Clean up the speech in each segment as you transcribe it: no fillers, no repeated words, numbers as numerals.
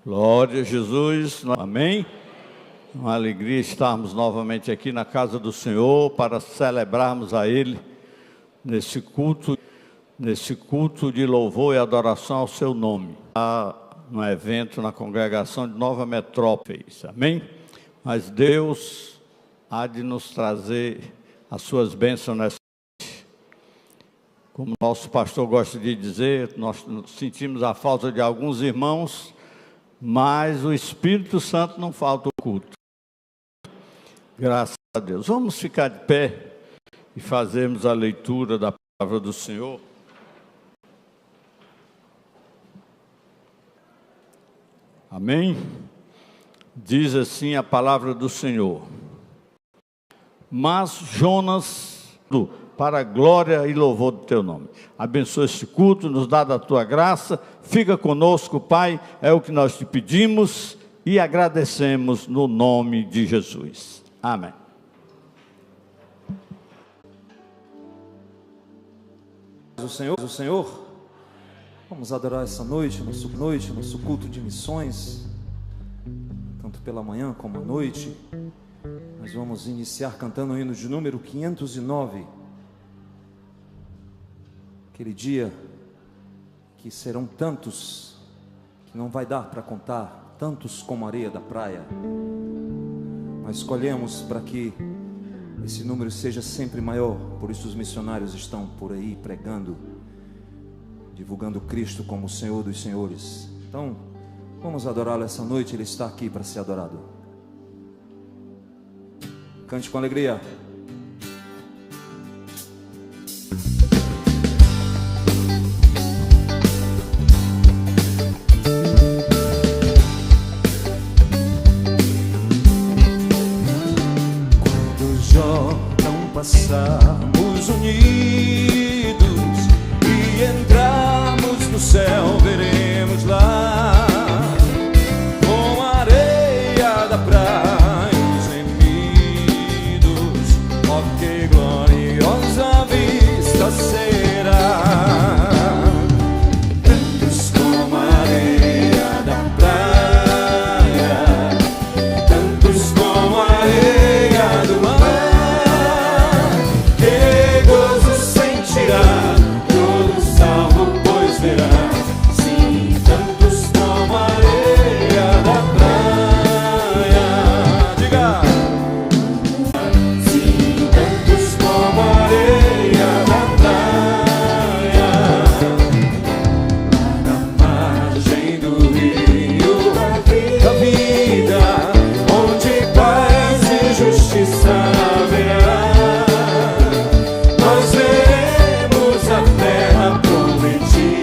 Glória a Jesus, amém? Uma alegria estarmos novamente aqui na casa do Senhor para celebrarmos a Ele nesse culto de louvor e adoração ao seu nome. No evento na congregação de Nova Metrópole, amém? Mas Deus há de nos trazer as suas bênçãos nessa noite. Como nosso pastor gosta de dizer, nós sentimos a falta de alguns irmãos, mas o Espírito Santo não falta o culto. Graças a Deus. Vamos ficar de pé e fazermos a leitura da palavra do Senhor. Amém? Diz assim a palavra do Senhor. Mas Jonas, para a glória e louvor do teu nome. Abençoa este culto, nos dá da tua graça, fica conosco, Pai, é o que nós te pedimos e agradecemos no nome de Jesus. Amém. O Senhor, vamos adorar essa noite, nosso culto de missões, tanto pela manhã como à noite. Nós vamos iniciar cantando o hino de número 509. Aquele dia que serão tantos, que não vai dar para contar, tantos como a areia da praia. Nós escolhemos para que esse número seja sempre maior, por isso os missionários estão por aí pregando, divulgando Cristo como o Senhor dos Senhores. Então, vamos adorá-lo essa noite, Ele está aqui para ser adorado. Cante com alegria. Passarmos unidos e entrarmos no céu, veremos lá com a areia da praia os remidos. Oh, que gloriosa vista será! Tantos como a areia da praia, tantos como a areia do mar. Todo salvo, pois verá, sim, tantos como a areia da praia. Diga! Sim, tantos como a areia da praia, na margem do rio da vida, onde paz e justiça haverá. Nós veremos a terra prometida,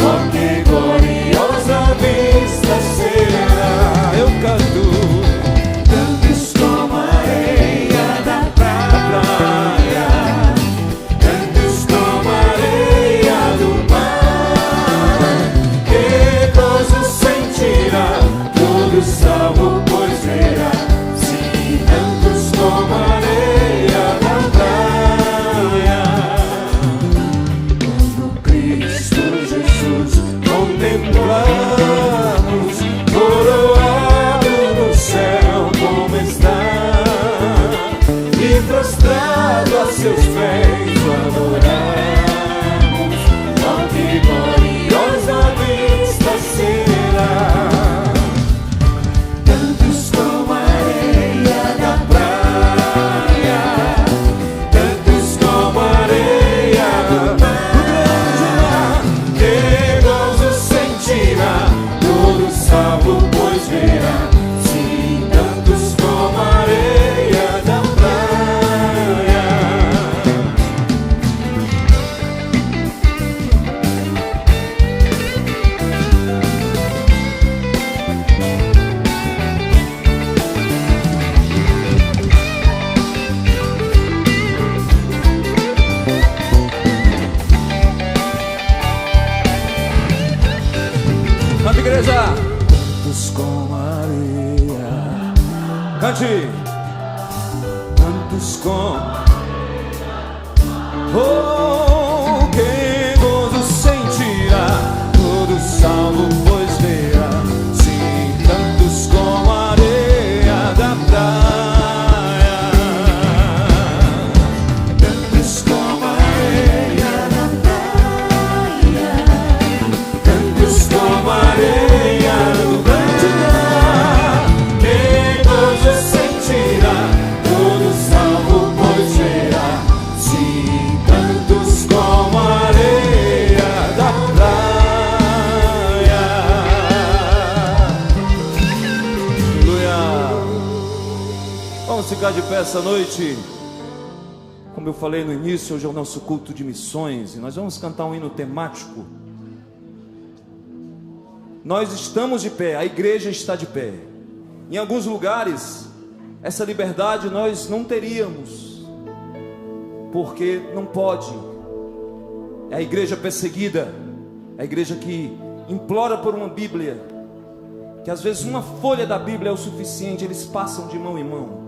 oh, que gloriosa vista será. Eu canto, tantos como a areia da praia, tantos como a areia do mar, que gozo sentirá todo salvo, pois verá, sim, tantos como a areia da praia. Cristo Jesus contemplamos, coroado no céu como está, e prostrado a seus pés o adoramos. Oh, que gloriosa vista será! Tantos como a areia da praia, tantos como a areia do grande mar, que gozo sentirá todo salvo, pois verá, sim, tantos como a areia da praia. Canta, igreja! Tantos como a areia. Cante! Tantos como a areia. Oh, que gozo sentirá todo salvo, pois verá. Vamos ficar de pé essa noite. Como eu falei no início, hoje é o nosso culto de missões e nós vamos cantar um hino temático. Nós estamos de pé, a igreja está de pé. Em alguns lugares, essa liberdade nós não teríamos, porque não pode. É a igreja perseguida, é a igreja que implora por uma Bíblia, que às vezes uma folha da Bíblia é o suficiente, eles passam de mão em mão.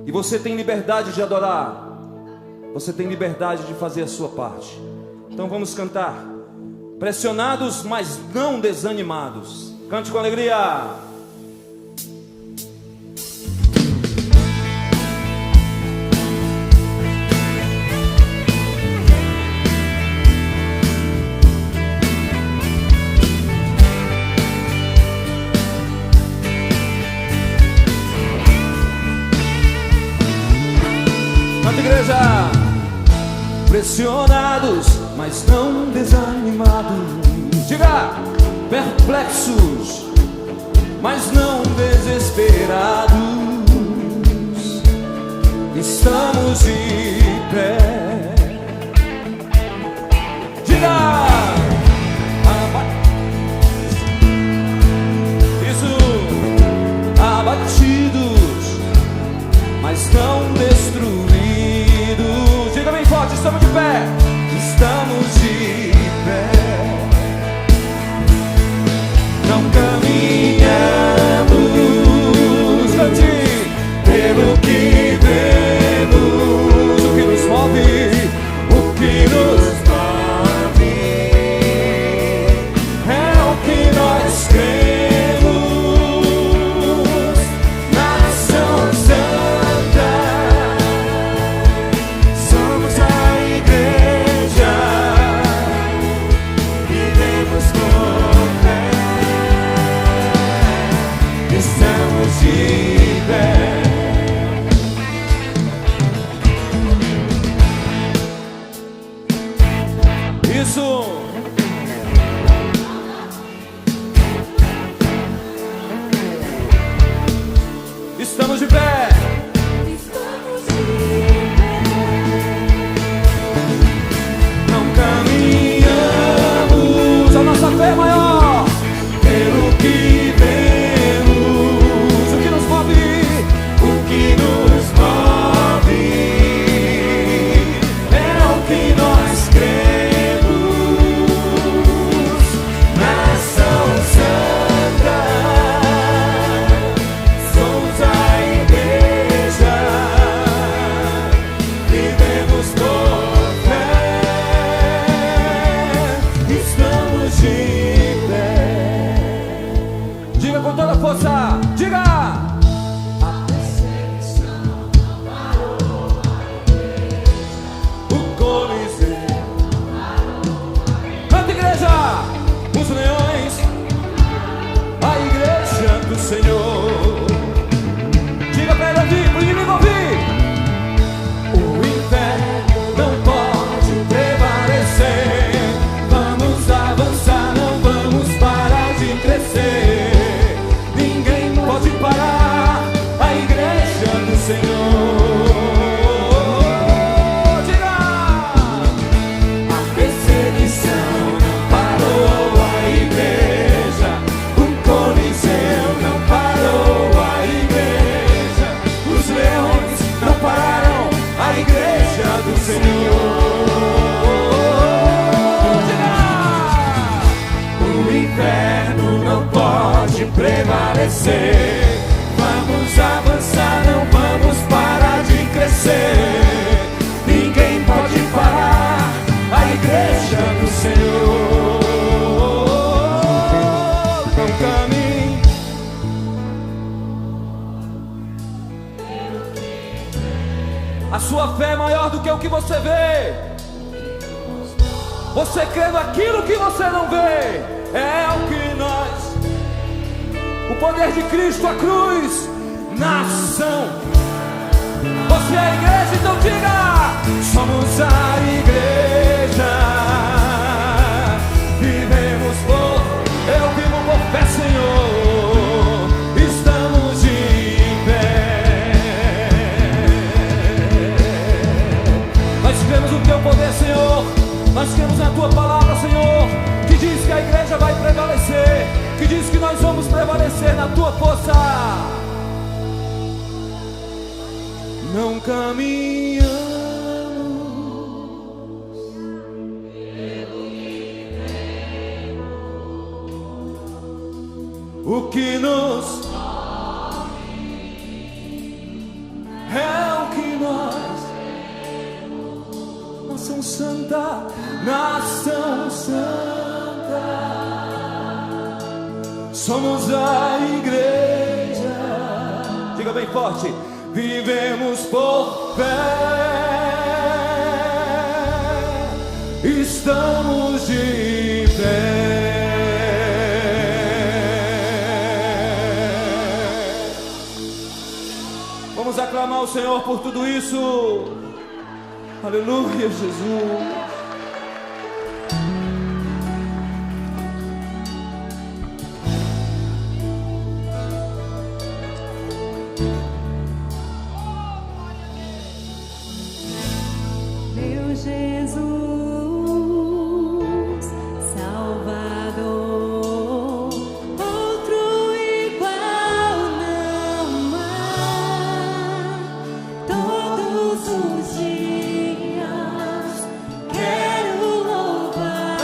E você tem liberdade de adorar, você tem liberdade de fazer a sua parte. Então vamos cantar. Pressionados, mas não desanimados. Cante com alegria. Cante, igreja. Pressionados, mas não desanimados. Diga, perplexos, mas não desesperados. Estamos de pé. Diga, isso, abatidos, mas não destruídos. Diga bem forte, estamos de pé. Estamos de pé. Não caminhamos, cante, pelo que vemos. O que nos move, o que nos move é o que nós cremos. Nação Santa, somos a igreja, vivemos por fé, estamos de pé. Isso. Estamos de pé. Não caminhamos, a nossa fé é maior pelo que vemos. O que nos move, o que nos move é o que nós cremos. Nação Santa, somos a igreja, vivemos por fé, estamos de pé. Diga com toda a força, diga! A perseguição parou, o Coliseu. Canta, igreja! Os leões, a igreja do Senhor. Diga pra ele ouvir, pro inimigo ouvir. O inferno não pode prevalecer. Vamos avançar, não vamos parar de crescer. Ninguém pode parar a igreja do Senhor. Diga! A perseguição não parou a igreja. O Coliseu não parou a igreja. Os leões não pararam a igreja do Senhor. Diga! O inferno não pode prevalecer. Vamos avançar, não vamos parar de crescer. Ninguém pode parar a igreja do Senhor. Não caminhe. A sua fé é maior do que o que você vê. Você crê naquilo que você não vê. É o que nós. O poder de Cristo, a cruz, nação. Você é a igreja, então diga: somos a igreja, vivemos por, eu vivo por fé, Senhor. Estamos de pé. prevalecer na tua força. Não caminhamos o que nos é o que nós, nação santa, nação santa, somos a igreja. Diga bem forte: vivemos por fé, estamos de pé. Vamos aclamar o Senhor por tudo isso. Aleluia, Jesus. Meu Jesus, Salvador, outro igual não há. Todos os dias quero louvar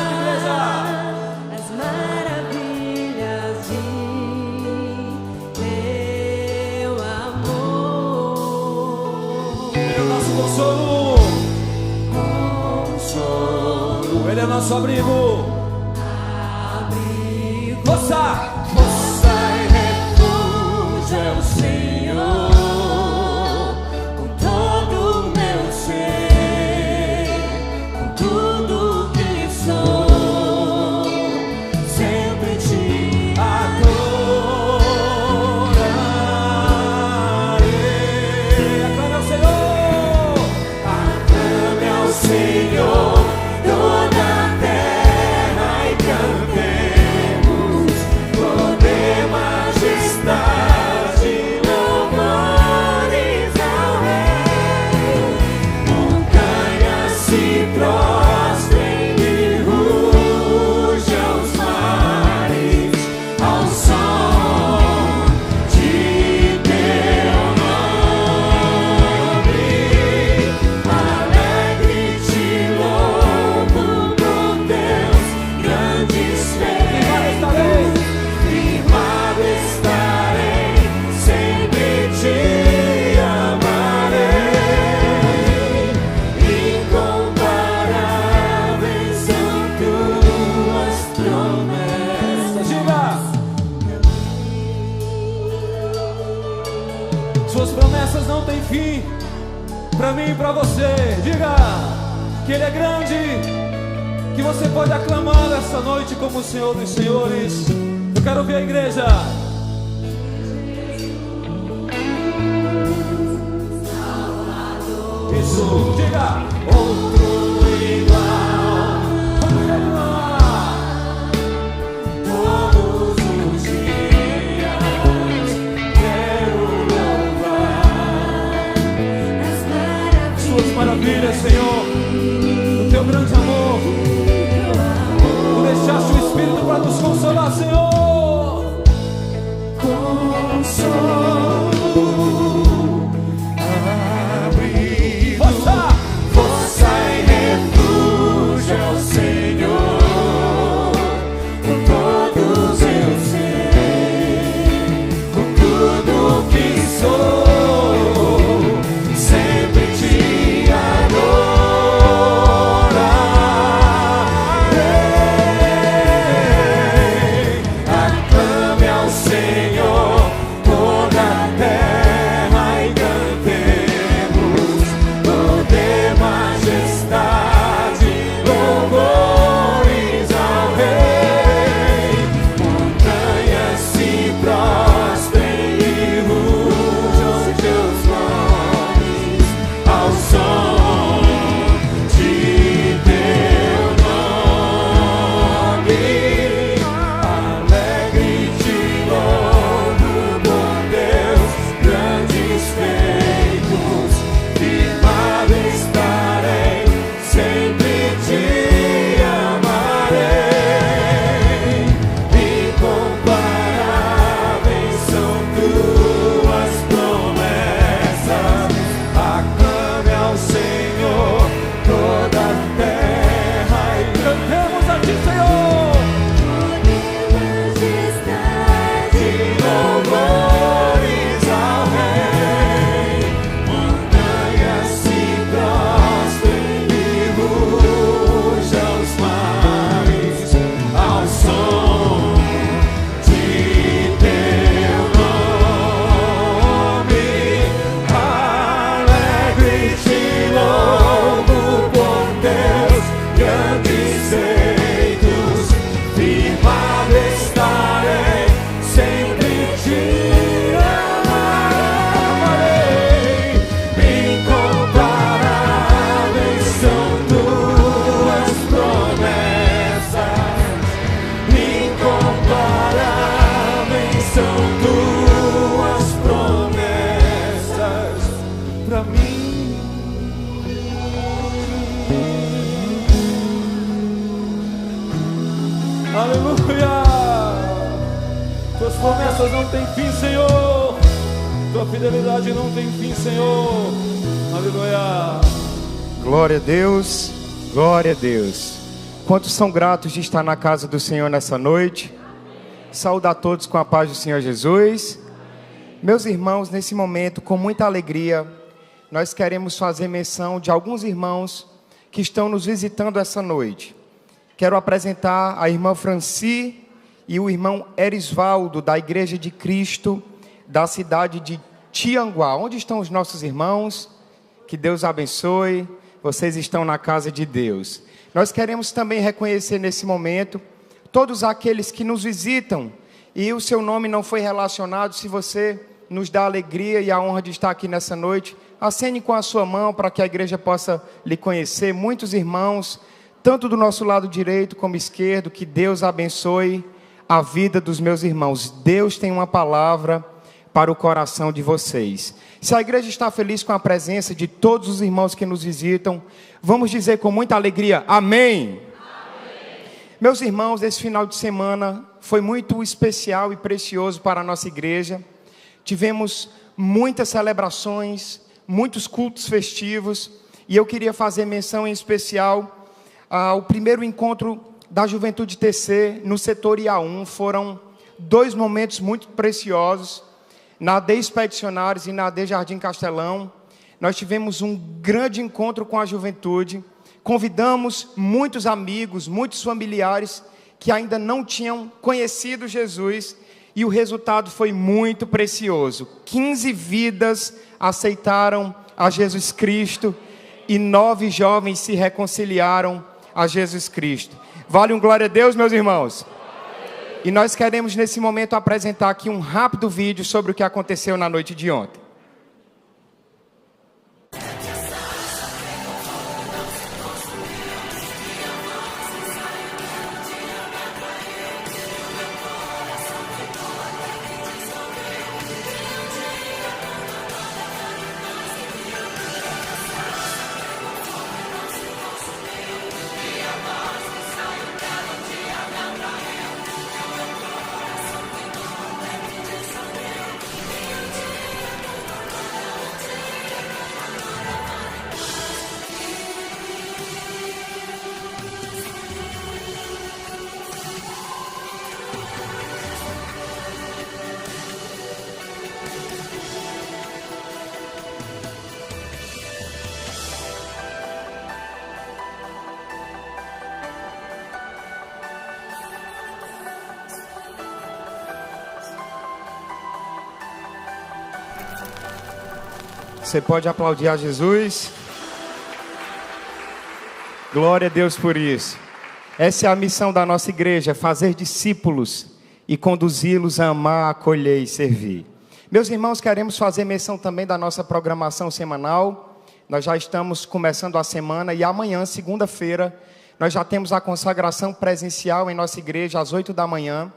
as maravilhas de teu amor. Ele é o nosso consolo. Ele é nosso abrigo. Força! Força e refúgio é o Senhor, com todo o meu ser, com tudo que sou, sempre te adorarei. Aclame ao Senhor. aclame ao Senhor. Toda a terra e cantemos, poder, majestade, louvores ao Rei. Montanhas se prostrem e rujam os mares ao som de teu nome. Alegre te louvo por teus grandes feitos. Firmado estarei, sempre te amarei. Incomparáveis são tuas promessas. Diga! Suas promessas não têm fim, pra mim e pra você. Diga que Ele é grande, que você pode aclamar essa noite como o Senhor dos Senhores. Eu quero ver a igreja. Isso, diga. Outro igual. Vamos cantar. Todos os dias quero louvar suas maravilhas, Senhor, o teu grande amor. Tu deixaste o Espírito para nos consolar, Senhor. Consolo, abrigo, Força e refúgio ao Senhor, com todos eu sei, com tudo que sou, sempre te adorarei. Aclame ao Senhor toda a pra mim. Aleluia! Tuas promessas não têm fim, Senhor. Tua fidelidade não tem fim, Senhor. Aleluia! Glória a Deus, glória a Deus. Quantos são gratos de estar na casa do Senhor nessa noite? Saúdo a todos com a paz do Senhor Jesus. Meus irmãos, nesse momento, com muita alegria, nós queremos fazer menção de alguns irmãos que estão nos visitando essa noite. Quero apresentar a irmã Franci e o irmão Erisvaldo, da Igreja de Cristo, da cidade de Tianguá. Onde estão os nossos irmãos? Que Deus abençoe. Vocês estão na casa de Deus. Nós queremos também reconhecer nesse momento todos aqueles que nos visitam e o seu nome não foi relacionado. Se você nos dá a alegria e a honra de estar aqui nessa noite, acene com a sua mão para que a igreja possa lhe conhecer. Muitos irmãos, tanto do nosso lado direito como esquerdo, que Deus abençoe a vida dos meus irmãos. Deus tem uma palavra para o coração de vocês. Se a igreja está feliz com a presença de todos os irmãos que nos visitam, vamos dizer com muita alegria, amém? Amém. Meus irmãos, esse final de semana foi muito especial e precioso para a nossa igreja. Tivemos muitas celebrações, muitos cultos festivos, e eu queria fazer menção em especial ao primeiro encontro da Juventude TC no setor IA1. Foram 2 momentos muito preciosos, na AD Expedicionários e na AD Jardim Castelão. Nós tivemos um grande encontro com a juventude, convidamos muitos amigos, muitos familiares que ainda não tinham conhecido Jesus, e o resultado foi muito precioso. 15 vidas aceitaram a Jesus Cristo e 9 jovens se reconciliaram a Jesus Cristo. Vale um glória a Deus, meus irmãos? E nós queremos nesse momento apresentar aqui um rápido vídeo sobre o que aconteceu na noite de ontem. Você pode aplaudir a Jesus? Glória a Deus por isso. Essa é a missão da nossa igreja, fazer discípulos e conduzi-los a amar, acolher e servir. Meus irmãos, queremos fazer menção também da nossa programação semanal. Nós já estamos começando a semana e amanhã, segunda-feira, nós já temos a consagração presencial em nossa igreja às 8 da manhã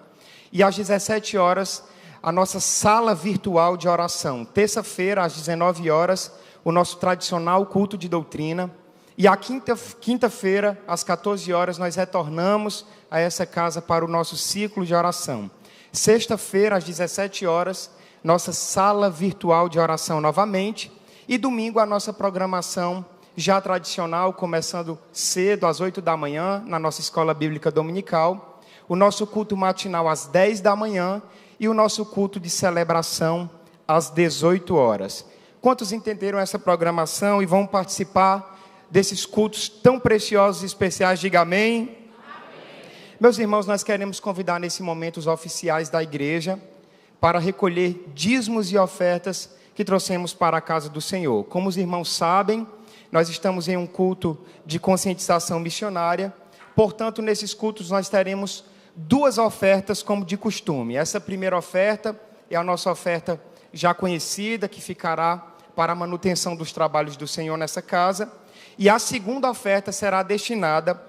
e às 17 horas, a nossa sala virtual de oração. Terça-feira, às 19 horas, o nosso tradicional culto de doutrina. E a quinta-feira, às 14 horas, nós retornamos a essa casa para o nosso ciclo de oração. Sexta-feira, às 17 horas, nossa sala virtual de oração novamente. E domingo, a nossa programação já tradicional, começando cedo, às 8 da manhã, na nossa escola bíblica dominical. O nosso culto matinal às 10 da manhã. E o nosso culto de celebração às 18 horas. Quantos entenderam essa programação e vão participar desses cultos tão preciosos e especiais? Diga amém. Amém. Meus irmãos, nós queremos convidar nesse momento os oficiais da igreja para recolher dízimos e ofertas que trouxemos para a casa do Senhor. Como os irmãos sabem, nós estamos em um culto de conscientização missionária. Portanto, nesses cultos nós teremos 2 ofertas como de costume. Essa primeira oferta é a nossa oferta já conhecida, que ficará para a manutenção dos trabalhos do Senhor nessa casa. E a segunda oferta será destinada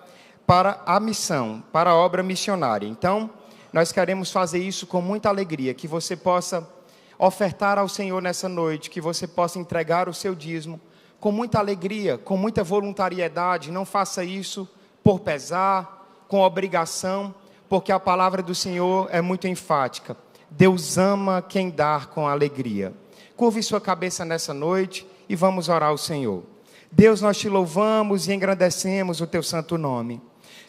para a missão, para a obra missionária. Então, nós queremos fazer isso com muita alegria, que você possa ofertar ao Senhor nessa noite, que você possa entregar o seu dízimo com muita alegria, com muita voluntariedade. Não faça isso por pesar, com obrigação, porque a palavra do Senhor é muito enfática. Deus ama quem dá com alegria. Curve sua cabeça nessa noite e vamos orar ao Senhor. Deus, nós te louvamos e engrandecemos o teu santo nome.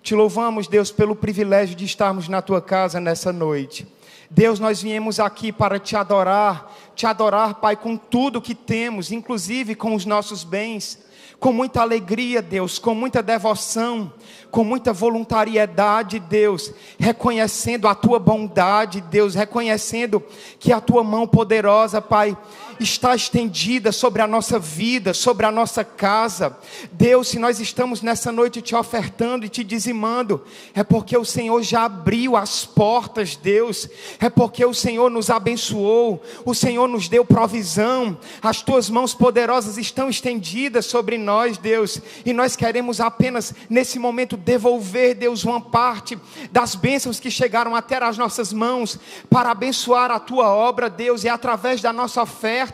Te louvamos, Deus, pelo privilégio de estarmos na tua casa nessa noite. Deus, nós viemos aqui para te adorar, Pai, com tudo que temos, inclusive com os nossos bens, com muita alegria, Deus, com muita devoção, com muita voluntariedade, Deus, reconhecendo a tua bondade, Deus, reconhecendo que a tua mão poderosa, Pai, está estendida sobre a nossa vida, sobre a nossa casa. Deus, se nós estamos nessa noite te ofertando e te dizimando, é porque o Senhor já abriu as portas, Deus, é porque o Senhor nos abençoou, o Senhor nos deu provisão, as tuas mãos poderosas estão estendidas sobre nós, Deus, e nós queremos apenas nesse momento devolver, Deus, uma parte das bênçãos que chegaram até as nossas mãos, para abençoar a tua obra, Deus, e através da nossa oferta,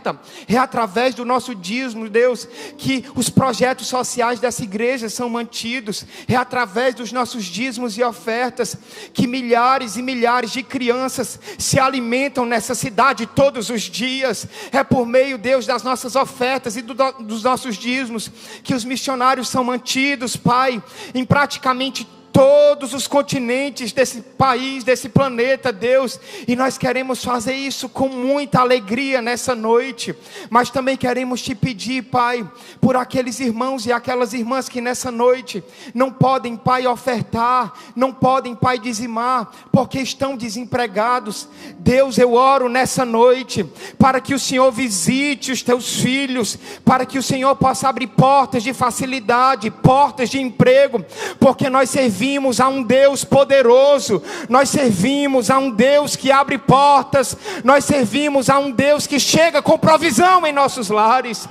é através do nosso dízimo, Deus, que os projetos sociais dessa igreja são mantidos, é através dos nossos dízimos e ofertas, que milhares e milhares de crianças se alimentam nessa cidade todos os dias, é por meio, Deus, das nossas ofertas e dos nossos dízimos, que os missionários são mantidos, Pai, em praticamente todos os continentes desse país, desse planeta, Deus, e nós queremos fazer isso com muita alegria nessa noite, mas também queremos te pedir, Pai, por aqueles irmãos e aquelas irmãs que nessa noite não podem, Pai, ofertar, não podem, Pai, dizimar, porque estão desempregados. Deus, eu oro nessa noite, para que o Senhor visite os teus filhos, para que o Senhor possa abrir portas de facilidade, portas de emprego, porque nós servimos a um Deus poderoso, nós servimos a um Deus que abre portas, nós servimos a um Deus que chega com provisão em nossos lares.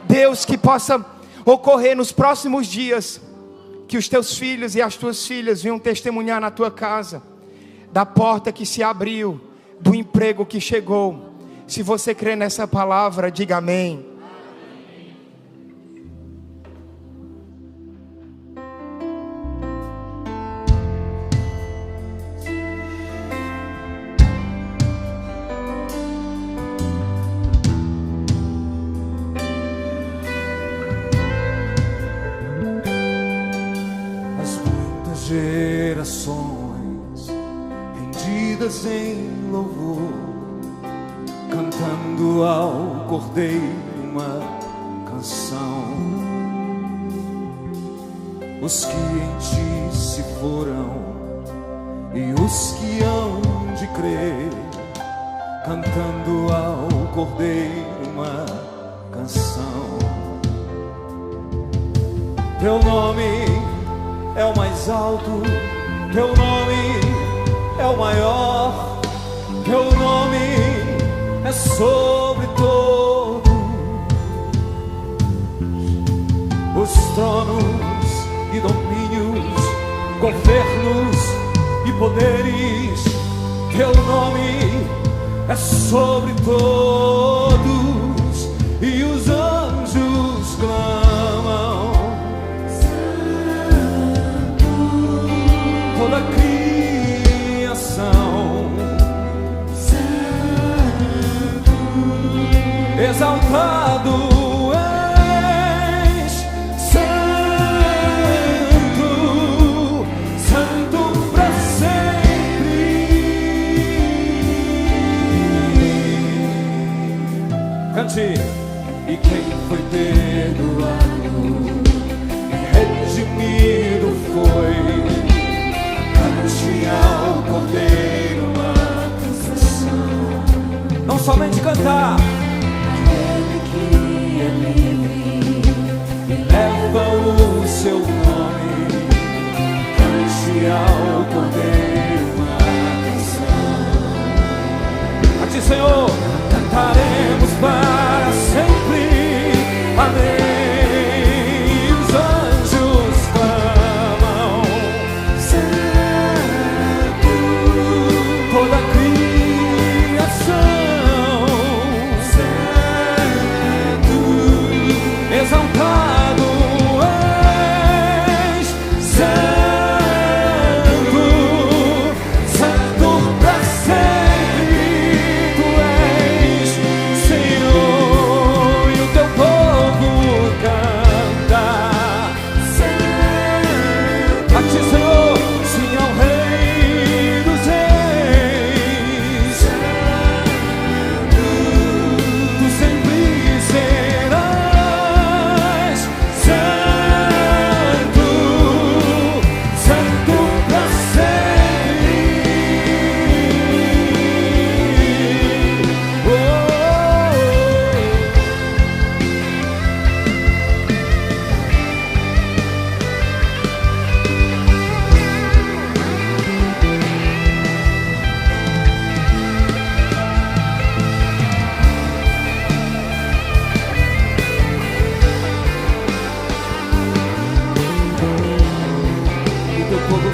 Deus, que possa ocorrer nos próximos dias, que os teus filhos e as tuas filhas venham testemunhar na tua casa, da porta que se abriu, do emprego que chegou. Se você crê nessa palavra, diga amém. Gerações rendidas em louvor, cantando ao Cordeiro uma canção. Os que em ti se foram e os que hão de crer, cantando ao Cordeiro uma canção. Teu nome é o mais alto, teu nome é o maior, teu nome é sobre todos os tronos e domínios, governos e poderes. Teu nome é sobre todos e os anjos clamam. Toda a criação, Santo, exaltado és, Santo, Santo para sempre. Cante. E quem foi perdoado, redimido foi. Ao Cordeiro uma canção. Não somente cantar, aquele que é livre e leva o seu nome. Cante ao Cordeiro uma canção. A ti, Senhor, cantaremos para sempre. Amém. Toda a criação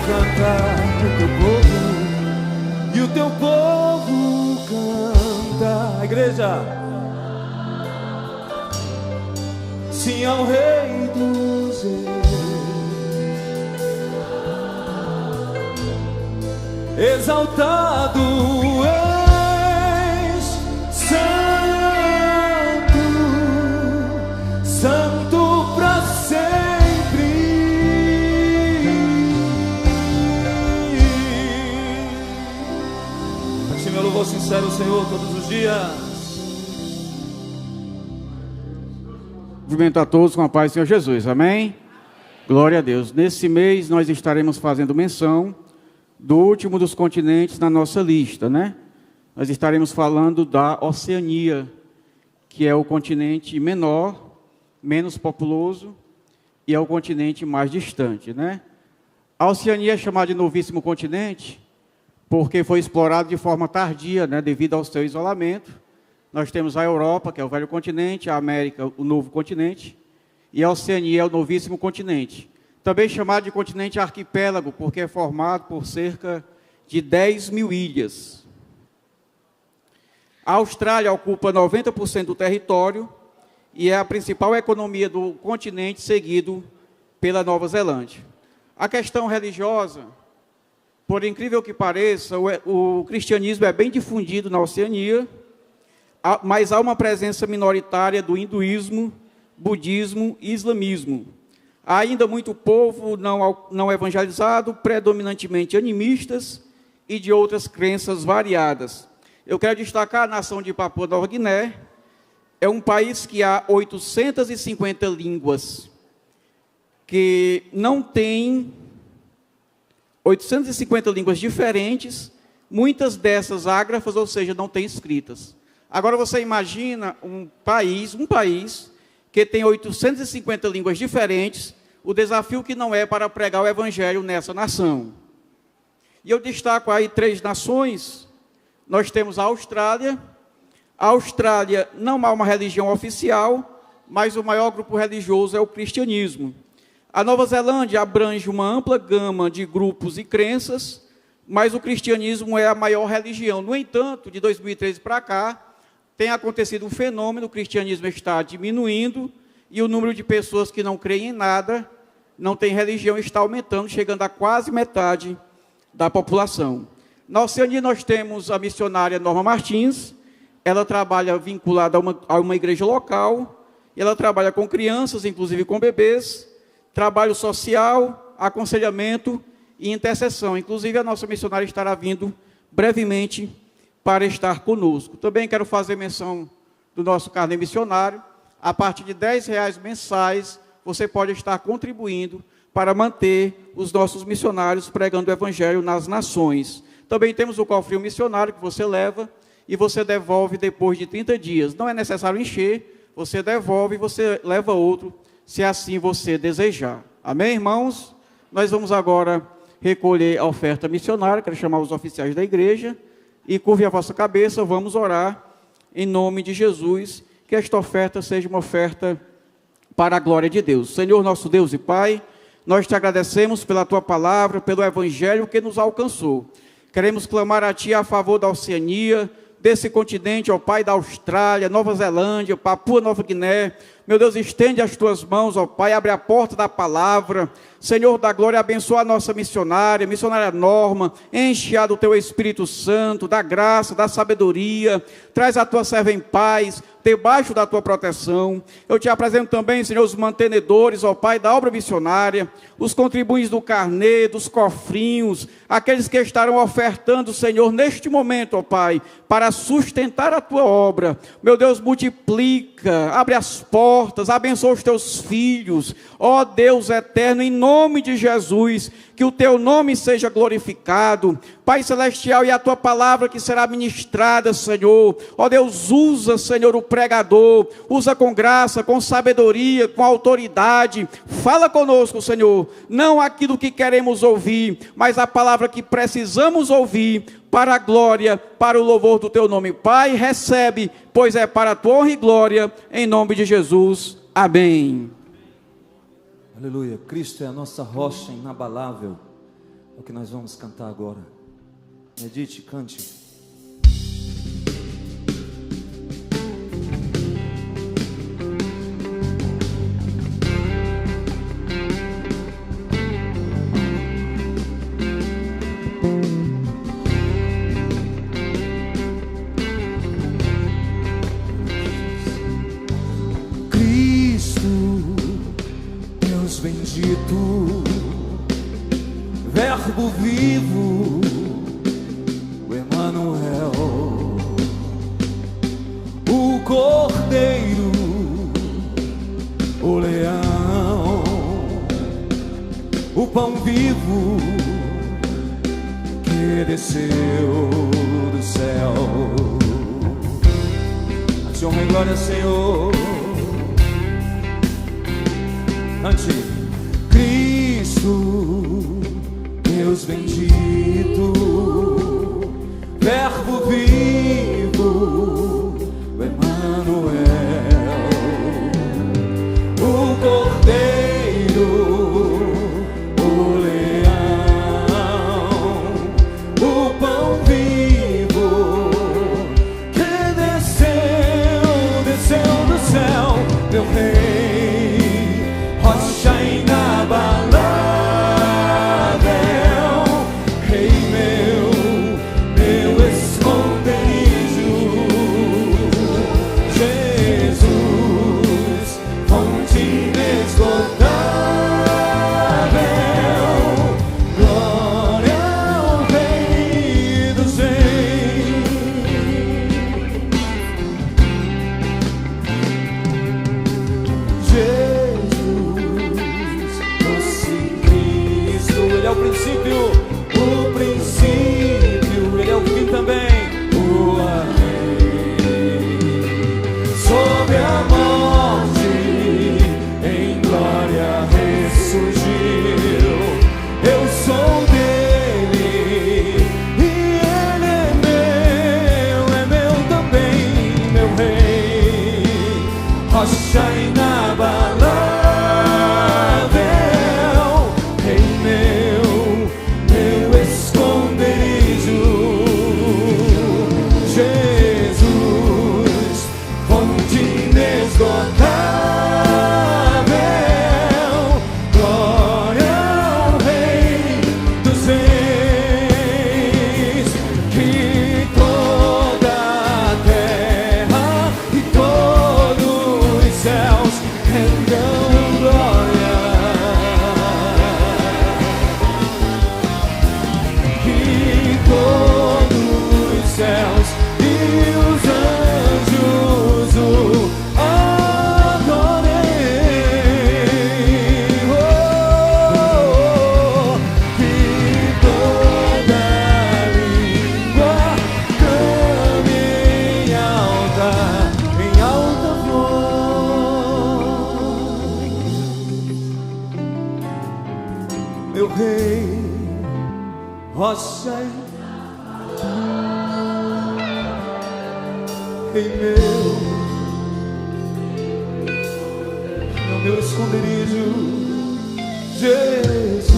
canta, o teu povo, e o teu povo canta. A igreja, sim ao Rei dos Reis, exaltado és, santo, santo para sempre. Assim meu louvor sincero ao Senhor todos os dias. Cumprimento a todos com a paz do Senhor Jesus, amém? Glória a Deus. Nesse mês nós estaremos fazendo menção do último dos continentes na nossa lista, né? Nós estaremos falando da Oceania, que é o continente menor, menos populoso e é o continente mais distante, né? A Oceania é chamada de novíssimo continente porque foi explorado de forma tardia, né, devido ao seu isolamento. Nós temos a Europa, que é o velho continente, a América, o novo continente, e a Oceania é o novíssimo continente. Também chamado de continente arquipélago, porque é formado por cerca de 10 mil ilhas. A Austrália ocupa 90% do território e é a principal economia do continente, seguido pela Nova Zelândia. A questão religiosa, por incrível que pareça, o cristianismo é bem difundido na Oceania, mas há uma presença minoritária do hinduísmo, budismo e islamismo. Há ainda muito povo não evangelizado, predominantemente animistas e de outras crenças variadas. Eu quero destacar a nação de Papua Nova Guiné. É um país que há 850 línguas, que não tem 850 línguas diferentes, muitas dessas ágrafas, ou seja, não tem escritas. Agora você imagina um país que tem 850 línguas diferentes, o desafio que não é para pregar o evangelho nessa nação. E eu destaco aí 3 nações. Nós temos a Austrália. A Austrália não há uma religião oficial, mas o maior grupo religioso é o cristianismo. A Nova Zelândia abrange uma ampla gama de grupos e crenças, mas o cristianismo é a maior religião. No entanto, de 2013 para cá, tem acontecido um fenômeno: o cristianismo está diminuindo e o número de pessoas que não creem em nada, não tem religião, está aumentando, chegando a quase metade da população. Na Oceania nós temos a missionária Norma Martins. Ela trabalha vinculada a uma igreja local, ela trabalha com crianças, inclusive com bebês, trabalho social, aconselhamento e intercessão. Inclusive a nossa missionária estará vindo brevemente para estar conosco. Também quero fazer menção do nosso carnê missionário. A partir de R$10 mensais, você pode estar contribuindo para manter os nossos missionários pregando o evangelho nas nações. Também temos o cofrinho missionário que você leva e você devolve depois de 30 dias. Não é necessário encher, você devolve e você leva outro, se assim você desejar. Amém, irmãos? Nós vamos agora recolher a oferta missionária. Quero chamar os oficiais da igreja. E curve a vossa cabeça, vamos orar em nome de Jesus, que esta oferta seja uma oferta para a glória de Deus. Senhor, nosso Deus e Pai, nós te agradecemos pela Tua palavra, pelo Evangelho que nos alcançou. Queremos clamar a Ti a favor da Oceania, desse continente, ó Pai, da Austrália, Nova Zelândia, Papua Nova Guiné. Meu Deus, estende as Tuas mãos, ó Pai, abre a porta da palavra. Senhor da glória, abençoa a nossa missionária Norma, enche-a do Teu Espírito Santo, da graça, da sabedoria, traz a Tua serva em paz, debaixo da Tua proteção. Eu te apresento também, Senhor, os mantenedores, ó Pai, da obra missionária, os contribuintes do carnê, dos cofrinhos, aqueles que estarão ofertando, Senhor, neste momento, ó Pai, para sustentar a Tua obra. Meu Deus, multiplica, abre as portas, abençoa os Teus filhos, ó Deus eterno, em nome de Jesus, que o Teu nome seja glorificado, Pai Celestial, e a Tua palavra que será ministrada, Senhor, ó Deus, usa, Senhor, o pregador, usa com graça, com sabedoria, com autoridade, fala conosco, Senhor, não aquilo que queremos ouvir, mas a palavra que precisamos ouvir, para a glória, para o louvor do Teu nome. Pai, recebe, pois é para a Tua honra e glória, em nome de Jesus, amém. Aleluia. Cristo é a nossa rocha inabalável, É o que nós vamos cantar agora. Medite, cante. Bendito, Verbo vivo, o Emanuel, o Cordeiro, o Leão, o Pão vivo que desceu do céu. A Ti honra e glória, Senhor. Cante. Cristo, Deus bendito, Verbo vivo, o Emanuel, o Cordeiro, o Leão, o Pão vivo que desceu do céu, meu Rei, rocha inabalável, Rei meu esconderijo, Jesus, fonte inesgotável, glória ao Rei dos Reis. Ele é o princípio, Ele é o fim também, o Amém. Sobre a morte, em glória ressurgiu. Eu sou dele e Ele é meu também, meu Rei, rocha inabalável. Meu Rei, rocha, Rei meu esconderijo, Jesus,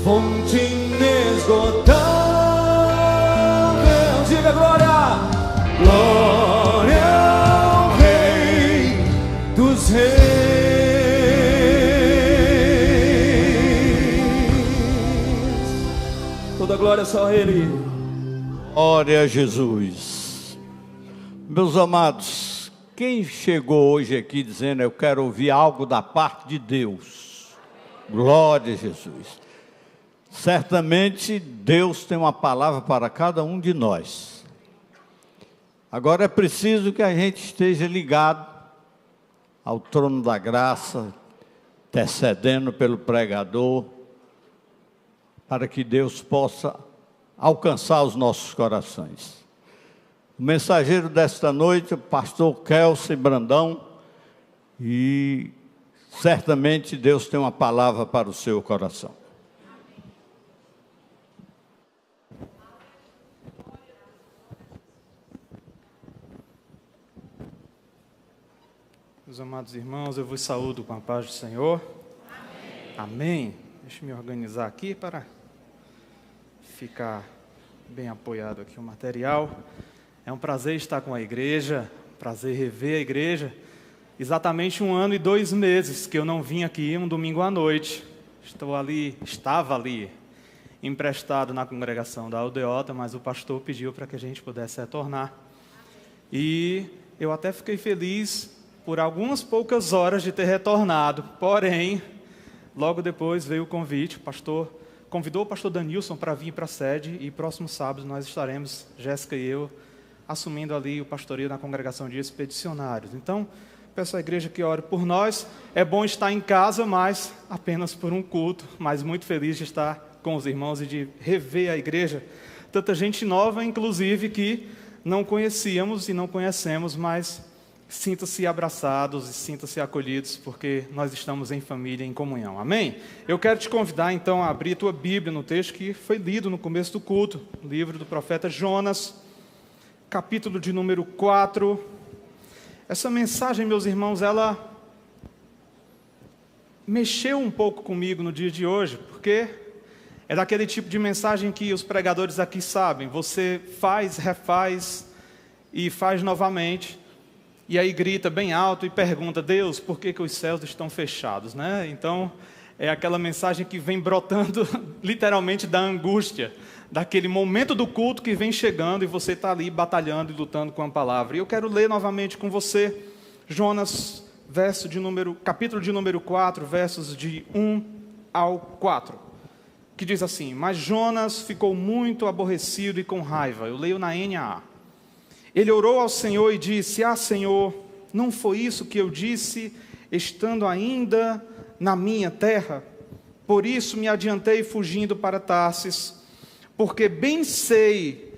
fonte inesgotável. Diga glória, glória ao Rei dos Reis. Toda glória só a Ele. Glória a Jesus. Meus amados, quem chegou hoje aqui dizendo eu quero ouvir algo da parte de Deus? Glória a Jesus. Certamente Deus tem uma palavra para cada um de nós. Agora é preciso que a gente esteja ligado ao trono da graça, intercedendo pelo pregador, para que Deus possa alcançar os nossos corações. O mensageiro desta noite, o pastor Kelsen Brandão, e certamente Deus tem uma palavra para o seu coração. Meus amados irmãos, eu vos saúdo com a paz do Senhor. Amém. Amém. Deixa eu me organizar aqui para ficar bem apoiado aqui o material. É um prazer estar com a igreja, prazer rever a igreja. Exatamente 1 ano e 2 meses que eu não vim aqui um domingo à noite. Estava ali, emprestado na congregação da Aldeota, mas o pastor pediu para que a gente pudesse retornar. E eu até fiquei feliz por algumas poucas horas de ter retornado, porém, logo depois veio o convite, o pastor convidou o pastor Danilson para vir para a sede, e próximo sábado nós estaremos, Jéssica e eu, assumindo ali o pastoreio na congregação de expedicionários. Então, peço à igreja que ore por nós. É bom estar em casa, mas apenas por um culto, mas muito feliz de estar com os irmãos e de rever a igreja. Tanta gente nova, inclusive, que não conhecíamos e não conhecemos, mas sinta-se abraçados e sinta-se acolhidos, porque nós estamos em família, em comunhão. Amém? Eu quero te convidar, então, a abrir tua Bíblia no texto que foi lido no começo do culto, livro do profeta Jonas, capítulo de número 4. Essa mensagem, meus irmãos, ela mexeu um pouco comigo no dia de hoje, porque é daquele tipo de mensagem que os pregadores aqui sabem. Você faz, refaz e faz novamente, e aí grita bem alto e pergunta: Deus, por que os céus estão fechados, né? Então, é aquela mensagem que vem brotando literalmente da angústia, daquele momento do culto que vem chegando e você está ali batalhando e lutando com a palavra. E eu quero ler novamente com você Jonas, capítulo de número 4, versos de 1 ao 4, que diz assim: Mas Jonas ficou muito aborrecido e com raiva. Eu leio na NAA. Ele orou ao Senhor e disse: Senhor, não foi isso que eu disse, estando ainda na minha terra? Por isso me adiantei fugindo para Tarsis, porque bem sei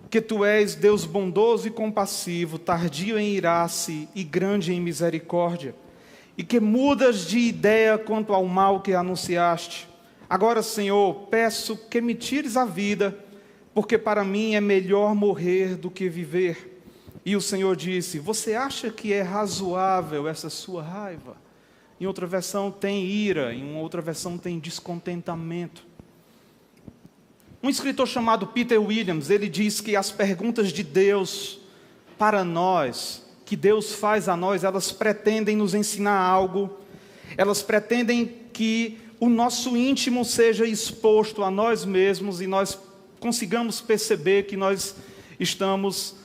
que tu és Deus bondoso e compassivo, tardio em irar-se e grande em misericórdia, e que mudas de ideia quanto ao mal que anunciaste. Agora, Senhor, peço que me tires a vida, porque para mim é melhor morrer do que viver. E o Senhor disse: Você acha que é razoável essa sua raiva? Em outra versão tem ira, em outra versão tem descontentamento. Um escritor chamado Peter Williams, ele diz que as perguntas de Deus para nós, que Deus faz a nós, elas pretendem nos ensinar algo, elas pretendem que o nosso íntimo seja exposto a nós mesmos e nós consigamos perceber que nós estamos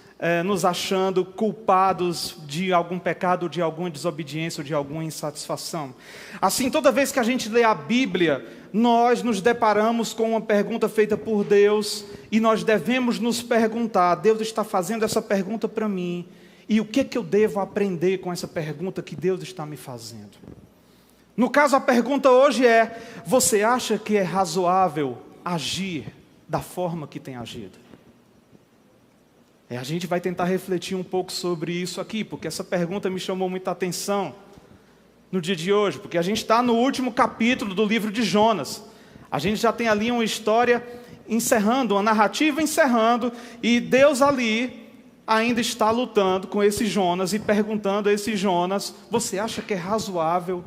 nos achando culpados de algum pecado, de alguma desobediência ou de alguma insatisfação. Assim, toda vez que a gente lê a Bíblia, nós nos deparamos com uma pergunta feita por Deus e nós devemos nos perguntar: Deus está fazendo essa pergunta para mim, e o que eu devo aprender com essa pergunta que Deus está me fazendo? No caso, a pergunta hoje é: você acha que é razoável agir da forma que tem agido? A gente vai tentar refletir um pouco sobre isso aqui, porque essa pergunta me chamou muita atenção no dia de hoje, porque a gente está no último capítulo do livro de Jonas. A gente já tem ali uma história encerrando, uma narrativa encerrando, e Deus ali ainda está lutando com esse Jonas e perguntando a esse Jonas: você acha que é razoável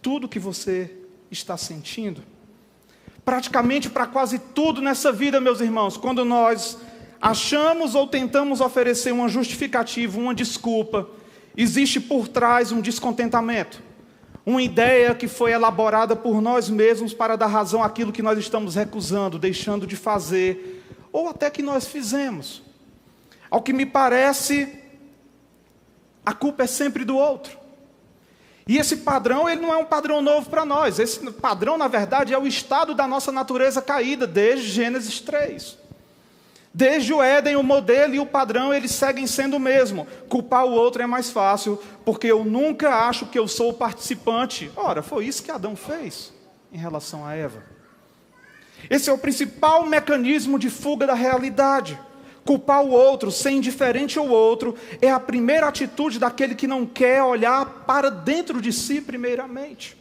tudo que você está sentindo? Praticamente para quase tudo nessa vida, meus irmãos, quando nós achamos ou tentamos oferecer uma justificativa, uma desculpa, existe por trás um descontentamento, uma ideia que foi elaborada por nós mesmos para dar razão àquilo que nós estamos recusando, deixando de fazer, ou até que nós fizemos. Ao que me parece, a culpa é sempre do outro. E esse padrão, ele não é um padrão novo para nós. Esse padrão, na verdade, é o estado da nossa natureza caída, desde Gênesis 3. Desde o Éden, o modelo e o padrão, eles seguem sendo o mesmo. Culpar o outro é mais fácil, porque eu nunca acho que eu sou o participante. Ora, foi isso que Adão fez em relação a Eva. Esse é o principal mecanismo de fuga da realidade. Culpar o outro, ser indiferente ao outro, é a primeira atitude daquele que não quer olhar para dentro de si primeiramente.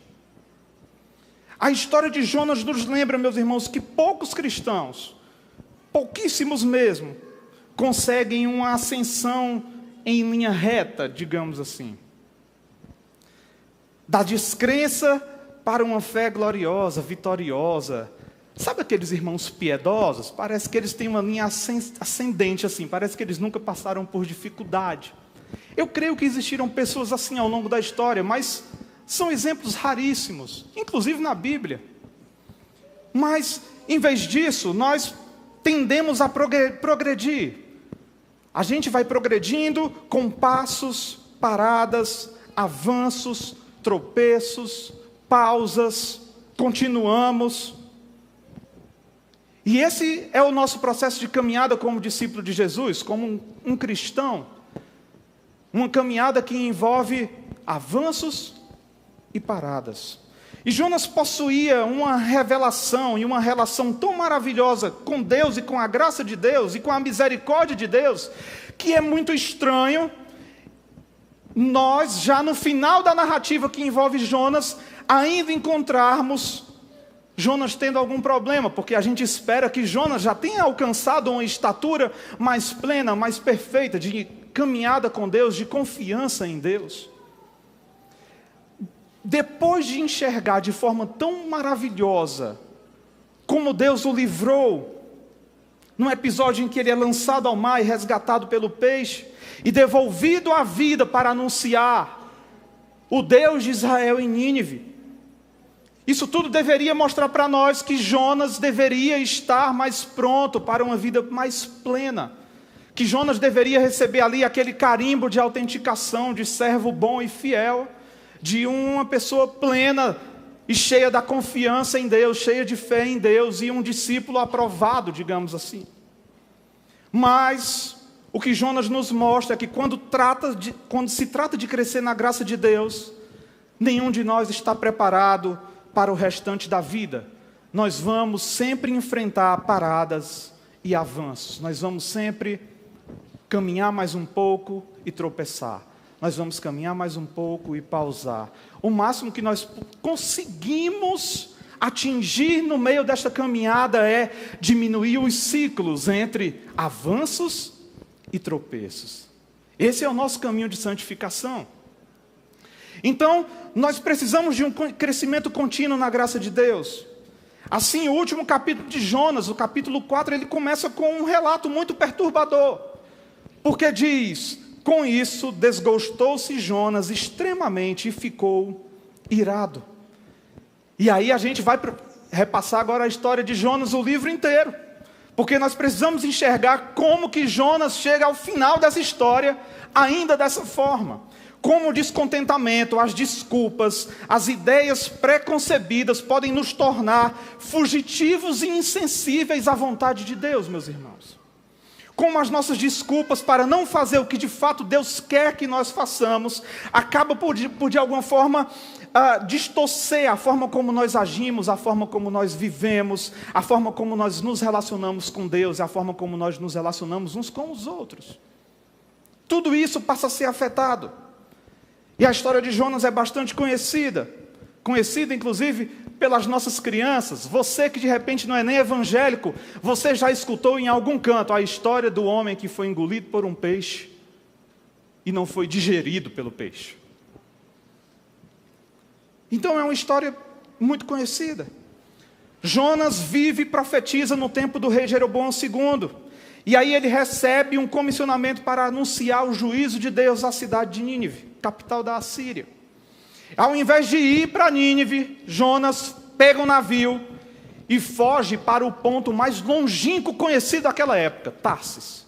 A história de Jonas nos lembra, meus irmãos, que poucos cristãos, pouquíssimos mesmo, conseguem uma ascensão em linha reta, digamos assim. Da descrença para uma fé gloriosa, vitoriosa. Sabe aqueles irmãos piedosos? Parece que eles têm uma linha ascendente assim, parece que eles nunca passaram por dificuldade. Eu creio que existiram pessoas assim ao longo da história, mas são exemplos raríssimos, inclusive na Bíblia. Mas, em vez disso, nós tendemos a progredir. A gente vai progredindo com passos, paradas, avanços, tropeços, pausas, continuamos. E esse é o nosso processo de caminhada como discípulo de Jesus, como um cristão. Uma caminhada que envolve avanços e paradas. E Jonas possuía uma revelação e uma relação tão maravilhosa com Deus e com a graça de Deus e com a misericórdia de Deus, que é muito estranho nós, já no final da narrativa que envolve Jonas, ainda encontrarmos Jonas tendo algum problema, porque a gente espera que Jonas já tenha alcançado uma estatura mais plena, mais perfeita, de caminhada com Deus, de confiança em Deus. Depois de enxergar de forma tão maravilhosa como Deus o livrou, num episódio em que ele é lançado ao mar e resgatado pelo peixe, e devolvido à vida para anunciar o Deus de Israel em Nínive, isso tudo deveria mostrar para nós que Jonas deveria estar mais pronto para uma vida mais plena, que Jonas deveria receber ali aquele carimbo de autenticação, de servo bom e fiel, de uma pessoa plena e cheia da confiança em Deus, cheia de fé em Deus, e um discípulo aprovado, digamos assim. Mas o que Jonas nos mostra é que quando se trata de crescer na graça de Deus, nenhum de nós está preparado para o restante da vida. Nós vamos sempre enfrentar paradas e avanços. Nós vamos sempre caminhar mais um pouco e tropeçar. Nós vamos caminhar mais um pouco e pausar. O máximo que nós conseguimos atingir no meio desta caminhada é diminuir os ciclos entre avanços e tropeços. Esse é o nosso caminho de santificação. Então, nós precisamos de um crescimento contínuo na graça de Deus. Assim, o último capítulo de Jonas, o capítulo 4, ele começa com um relato muito perturbador. Porque diz: com isso, desgostou-se Jonas extremamente e ficou irado. E aí a gente vai repassar agora a história de Jonas, o livro inteiro. Porque nós precisamos enxergar como que Jonas chega ao final dessa história, ainda dessa forma. Como o descontentamento, as desculpas, as ideias preconcebidas podem nos tornar fugitivos e insensíveis à vontade de Deus, meus irmãos. Como as nossas desculpas para não fazer o que de fato Deus quer que nós façamos, acaba por de alguma forma distorcer a forma como nós agimos, a forma como nós vivemos, a forma como nós nos relacionamos com Deus, a forma como nós nos relacionamos uns com os outros. Tudo isso passa a ser afetado. E a história de Jonas é bastante conhecida inclusive pelas nossas crianças. Você que de repente não é nem evangélico, você já escutou em algum canto a história do homem que foi engolido por um peixe e não foi digerido pelo peixe. Então é uma história muito conhecida. Jonas vive e profetiza no tempo do rei Jeroboão II. E aí ele recebe um comissionamento para anunciar o juízo de Deus à cidade de Nínive, capital da Assíria. Ao invés de ir para Nínive, Jonas pega um navio e foge para o ponto mais longínquo conhecido daquela época, Tarsis.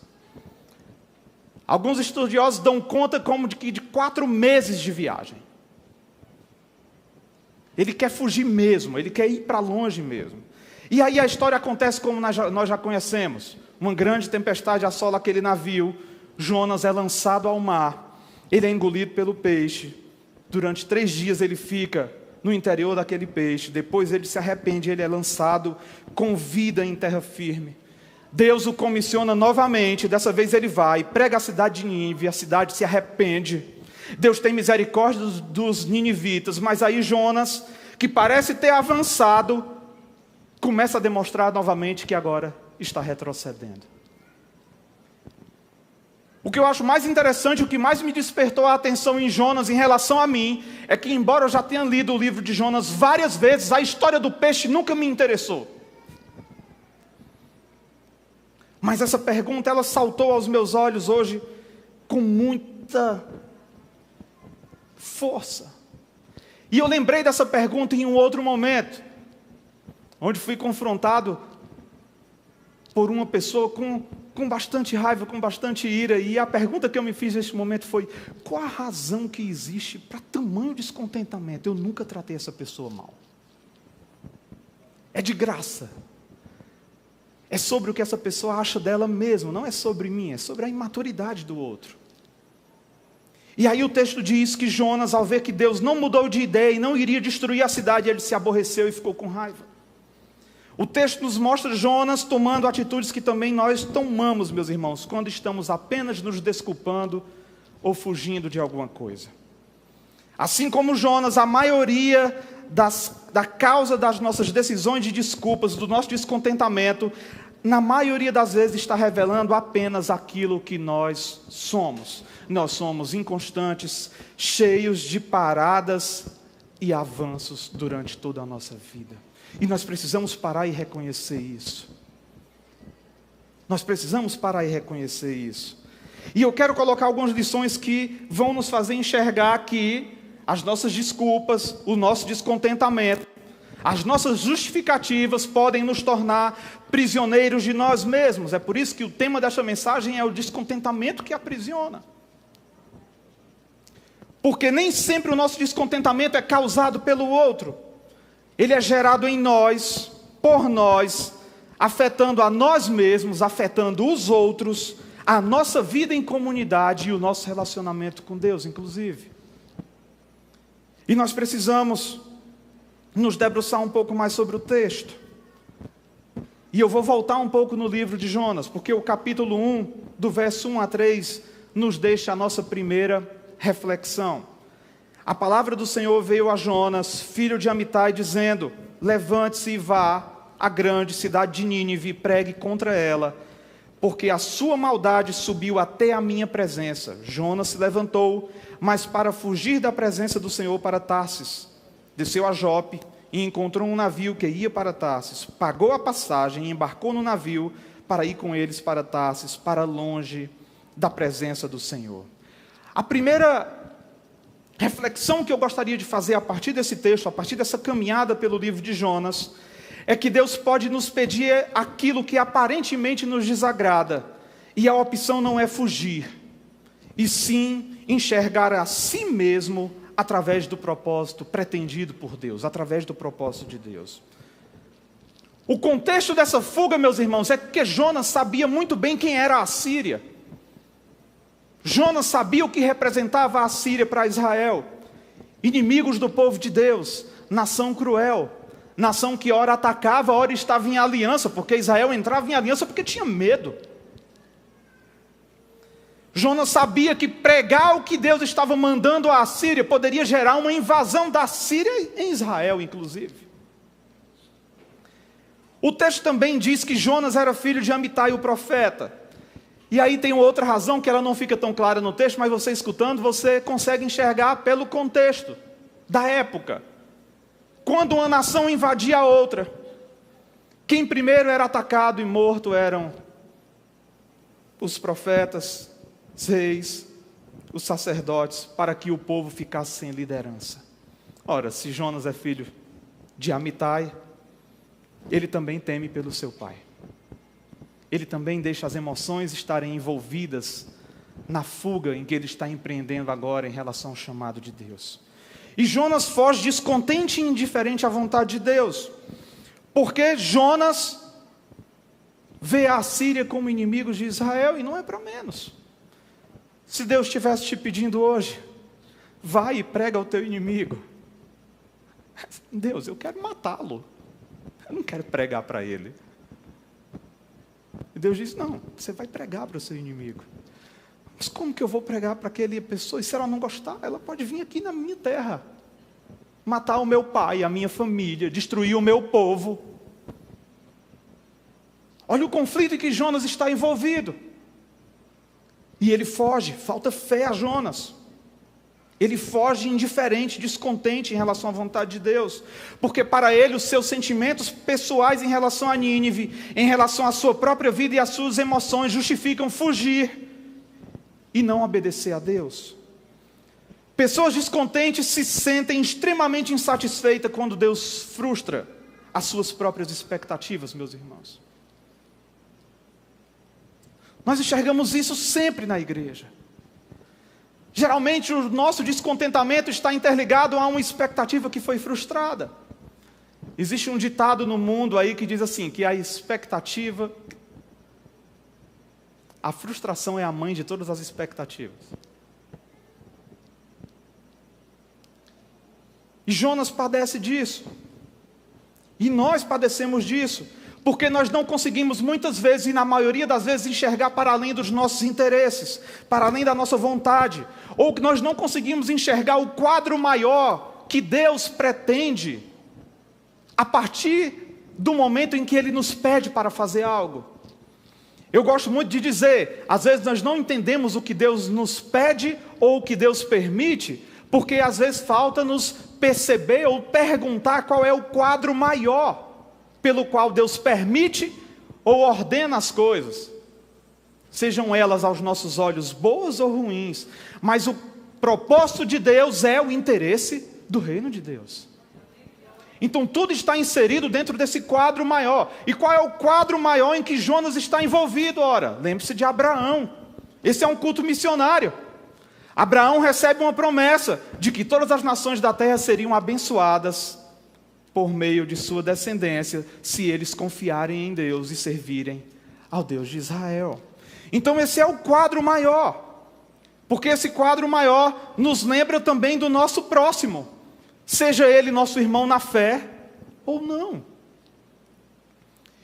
Alguns estudiosos dão conta como de 4 meses de viagem. Ele quer fugir mesmo, ele quer ir para longe mesmo. E aí a história acontece como nós já conhecemos. Uma grande tempestade assola aquele navio, Jonas é lançado ao mar, ele é engolido pelo peixe. Durante 3 dias ele fica no interior daquele peixe, depois ele se arrepende, ele é lançado com vida em terra firme. Deus o comissiona novamente, dessa vez ele vai, prega a cidade de Nínive, a cidade se arrepende. Deus tem misericórdia dos ninivitas, mas aí Jonas, que parece ter avançado, começa a demonstrar novamente que agora está retrocedendo. O que eu acho mais interessante, o que mais me despertou a atenção em Jonas em relação a mim, é que, embora eu já tenha lido o livro de Jonas várias vezes, a história do peixe nunca me interessou. Mas essa pergunta, ela saltou aos meus olhos hoje com muita força. E eu lembrei dessa pergunta em um outro momento, onde fui confrontado por uma pessoa com bastante raiva, com bastante ira. E a pergunta que eu me fiz nesse momento foi: qual a razão que existe para tamanho descontentamento? Eu nunca tratei essa pessoa mal. É de graça. É sobre o que essa pessoa acha dela mesma, não é sobre mim, é sobre a imaturidade do outro. E aí o texto diz que Jonas, ao ver que Deus não mudou de ideia e não iria destruir a cidade, ele se aborreceu e ficou com raiva. O texto nos mostra Jonas tomando atitudes que também nós tomamos, meus irmãos, quando estamos apenas nos desculpando ou fugindo de alguma coisa. Assim como Jonas, a maioria da causa das nossas decisões de desculpas, do nosso descontentamento, na maioria das vezes está revelando apenas aquilo que nós somos. Nós somos inconstantes, cheios de paradas e avanços durante toda a nossa vida. E nós precisamos parar e reconhecer isso. Nós precisamos parar e reconhecer isso. E eu quero colocar algumas lições que vão nos fazer enxergar que as nossas desculpas, o nosso descontentamento, as nossas justificativas podem nos tornar prisioneiros de nós mesmos. É por isso que o tema desta mensagem é o descontentamento que aprisiona. Porque nem sempre o nosso descontentamento é causado pelo outro. Ele é gerado em nós, por nós, afetando a nós mesmos, afetando os outros, a nossa vida em comunidade e o nosso relacionamento com Deus, inclusive. E nós precisamos nos debruçar um pouco mais sobre o texto. E eu vou voltar um pouco no livro de Jonas, porque o capítulo 1, do verso 1 a 3, nos deixa a nossa primeira reflexão. A palavra do Senhor veio a Jonas, filho de Amitai, dizendo: levante-se e vá à grande cidade de Nínive e pregue contra ela, porque a sua maldade subiu até a minha presença. Jonas se levantou, mas para fugir da presença do Senhor para Tarsis, desceu a Jope e encontrou um navio que ia para Tarsis, pagou a passagem e embarcou no navio para ir com eles para Tarsis, para longe da presença do Senhor. A primeira reflexão que eu gostaria de fazer a partir desse texto, a partir dessa caminhada pelo livro de Jonas, é que Deus pode nos pedir aquilo que aparentemente nos desagrada, e a opção não é fugir, e sim enxergar a si mesmo através do propósito pretendido por Deus, através do propósito de Deus. O contexto dessa fuga, meus irmãos, é que Jonas sabia muito bem quem era a Síria. Jonas sabia o que representava a Síria para Israel. Inimigos do povo de Deus, nação cruel, nação que ora atacava, ora estava em aliança, porque Israel entrava em aliança porque tinha medo. Jonas sabia que pregar o que Deus estava mandando à Síria poderia gerar uma invasão da Síria em Israel, inclusive. O texto também diz que Jonas era filho de Amitai, o profeta. E aí tem outra razão que ela não fica tão clara no texto, mas você escutando, você consegue enxergar pelo contexto da época. Quando uma nação invadia a outra, quem primeiro era atacado e morto eram os profetas, os reis, os sacerdotes, para que o povo ficasse sem liderança. Ora, se Jonas é filho de Amitai, ele também teme pelo seu pai. Ele também deixa as emoções estarem envolvidas na fuga em que ele está empreendendo agora em relação ao chamado de Deus. E Jonas foge descontente e indiferente à vontade de Deus, porque Jonas vê a Síria como inimigos de Israel, e não é para menos. Se Deus estivesse te pedindo hoje, vai e prega ao teu inimigo. Deus, eu quero matá-lo, eu não quero pregar para ele. E Deus diz: não, você vai pregar para o seu inimigo. Mas como que eu vou pregar para aquela pessoa? E se ela não gostar, ela pode vir aqui na minha terra, matar o meu pai, a minha família, destruir o meu povo. Olha o conflito em que Jonas está envolvido. E ele foge, falta fé a Jonas. Ele foge indiferente, descontente em relação à vontade de Deus, porque para ele os seus sentimentos pessoais em relação a Nínive, em relação à sua própria vida e às suas emoções, justificam fugir e não obedecer a Deus. Pessoas descontentes se sentem extremamente insatisfeitas quando Deus frustra as suas próprias expectativas, meus irmãos. Nós enxergamos isso sempre na igreja. Geralmente o nosso descontentamento está interligado a uma expectativa que foi frustrada. Existe um ditado no mundo aí que diz assim, que a frustração é a mãe de todas as expectativas. E Jonas padece disso. E nós padecemos disso, porque nós não conseguimos muitas vezes, e na maioria das vezes, enxergar para além dos nossos interesses, para além da nossa vontade, ou que nós não conseguimos enxergar o quadro maior que Deus pretende, a partir do momento em que Ele nos pede para fazer algo. Eu gosto muito de dizer, às vezes nós não entendemos o que Deus nos pede, ou o que Deus permite, porque às vezes falta nos perceber ou perguntar qual é o quadro maior pelo qual Deus permite ou ordena as coisas, sejam elas aos nossos olhos boas ou ruins, mas o propósito de Deus é o interesse do reino de Deus. Então tudo está inserido dentro desse quadro maior. E qual é o quadro maior em que Jonas está envolvido? Ora, lembre-se de Abraão. Esse é um culto missionário. Abraão recebe uma promessa de que todas as nações da terra seriam abençoadas por meio de sua descendência, se eles confiarem em Deus e servirem ao Deus de Israel. Então esse é o quadro maior, porque esse quadro maior nos lembra também do nosso próximo, seja ele nosso irmão na fé ou não.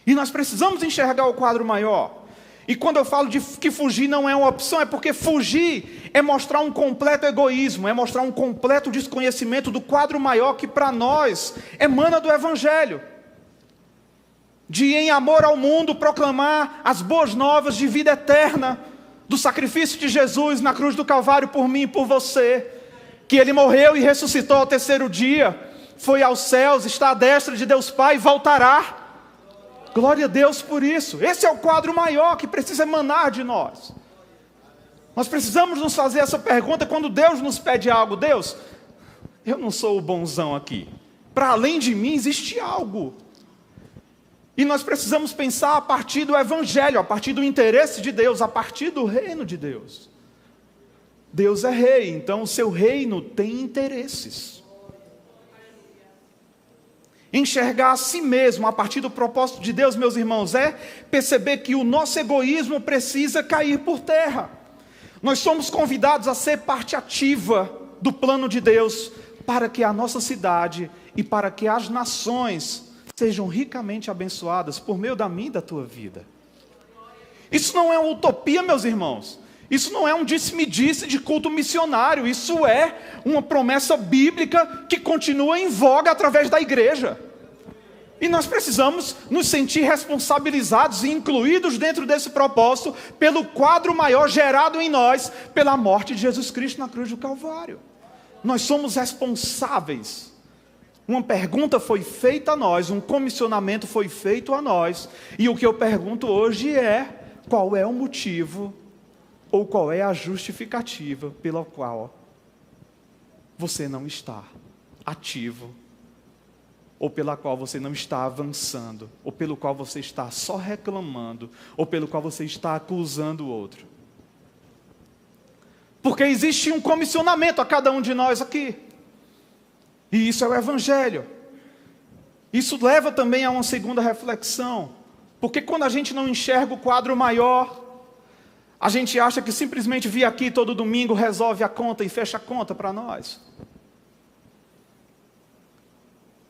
E nós precisamos enxergar o quadro maior. E quando eu falo de que fugir não é uma opção, é porque fugir é mostrar um completo egoísmo, é mostrar um completo desconhecimento do quadro maior que para nós emana do Evangelho. De em amor ao mundo proclamar as boas novas de vida eterna, do sacrifício de Jesus na cruz do Calvário por mim e por você, que Ele morreu e ressuscitou ao terceiro dia, foi aos céus, está à destra de Deus Pai e voltará. Glória a Deus por isso. Esse é o quadro maior que precisa emanar de nós. Nós precisamos nos fazer essa pergunta quando Deus nos pede algo. Deus, eu não sou o bonzão aqui. Para além de mim existe algo. E nós precisamos pensar a partir do Evangelho, a partir do interesse de Deus, a partir do reino de Deus. Deus é rei, então o seu reino tem interesses. Enxergar a si mesmo a partir do propósito de Deus, meus irmãos, é perceber que o nosso egoísmo precisa cair por terra. Nós somos convidados a ser parte ativa do plano de Deus para que a nossa cidade e para que as nações sejam ricamente abençoadas por meio da minha e da tua vida. Isso não é uma utopia, meus irmãos. Isso não é um disse-me-disse de culto missionário. Isso é uma promessa bíblica que continua em voga através da igreja. E nós precisamos nos sentir responsabilizados e incluídos dentro desse propósito pelo quadro maior gerado em nós pela morte de Jesus Cristo na cruz do Calvário. Nós somos responsáveis. Uma pergunta foi feita a nós, um comissionamento foi feito a nós. E o que eu pergunto hoje é: qual é o motivo ou qual é a justificativa pela qual você não está ativo, ou pela qual você não está avançando, ou pelo qual você está só reclamando, ou pelo qual você está acusando o outro? Porque existe um comissionamento a cada um de nós aqui. E isso é o Evangelho. Isso leva também a uma segunda reflexão. Porque quando a gente não enxerga o quadro maior, a gente acha que simplesmente vir aqui todo domingo resolve a conta e fecha a conta para nós.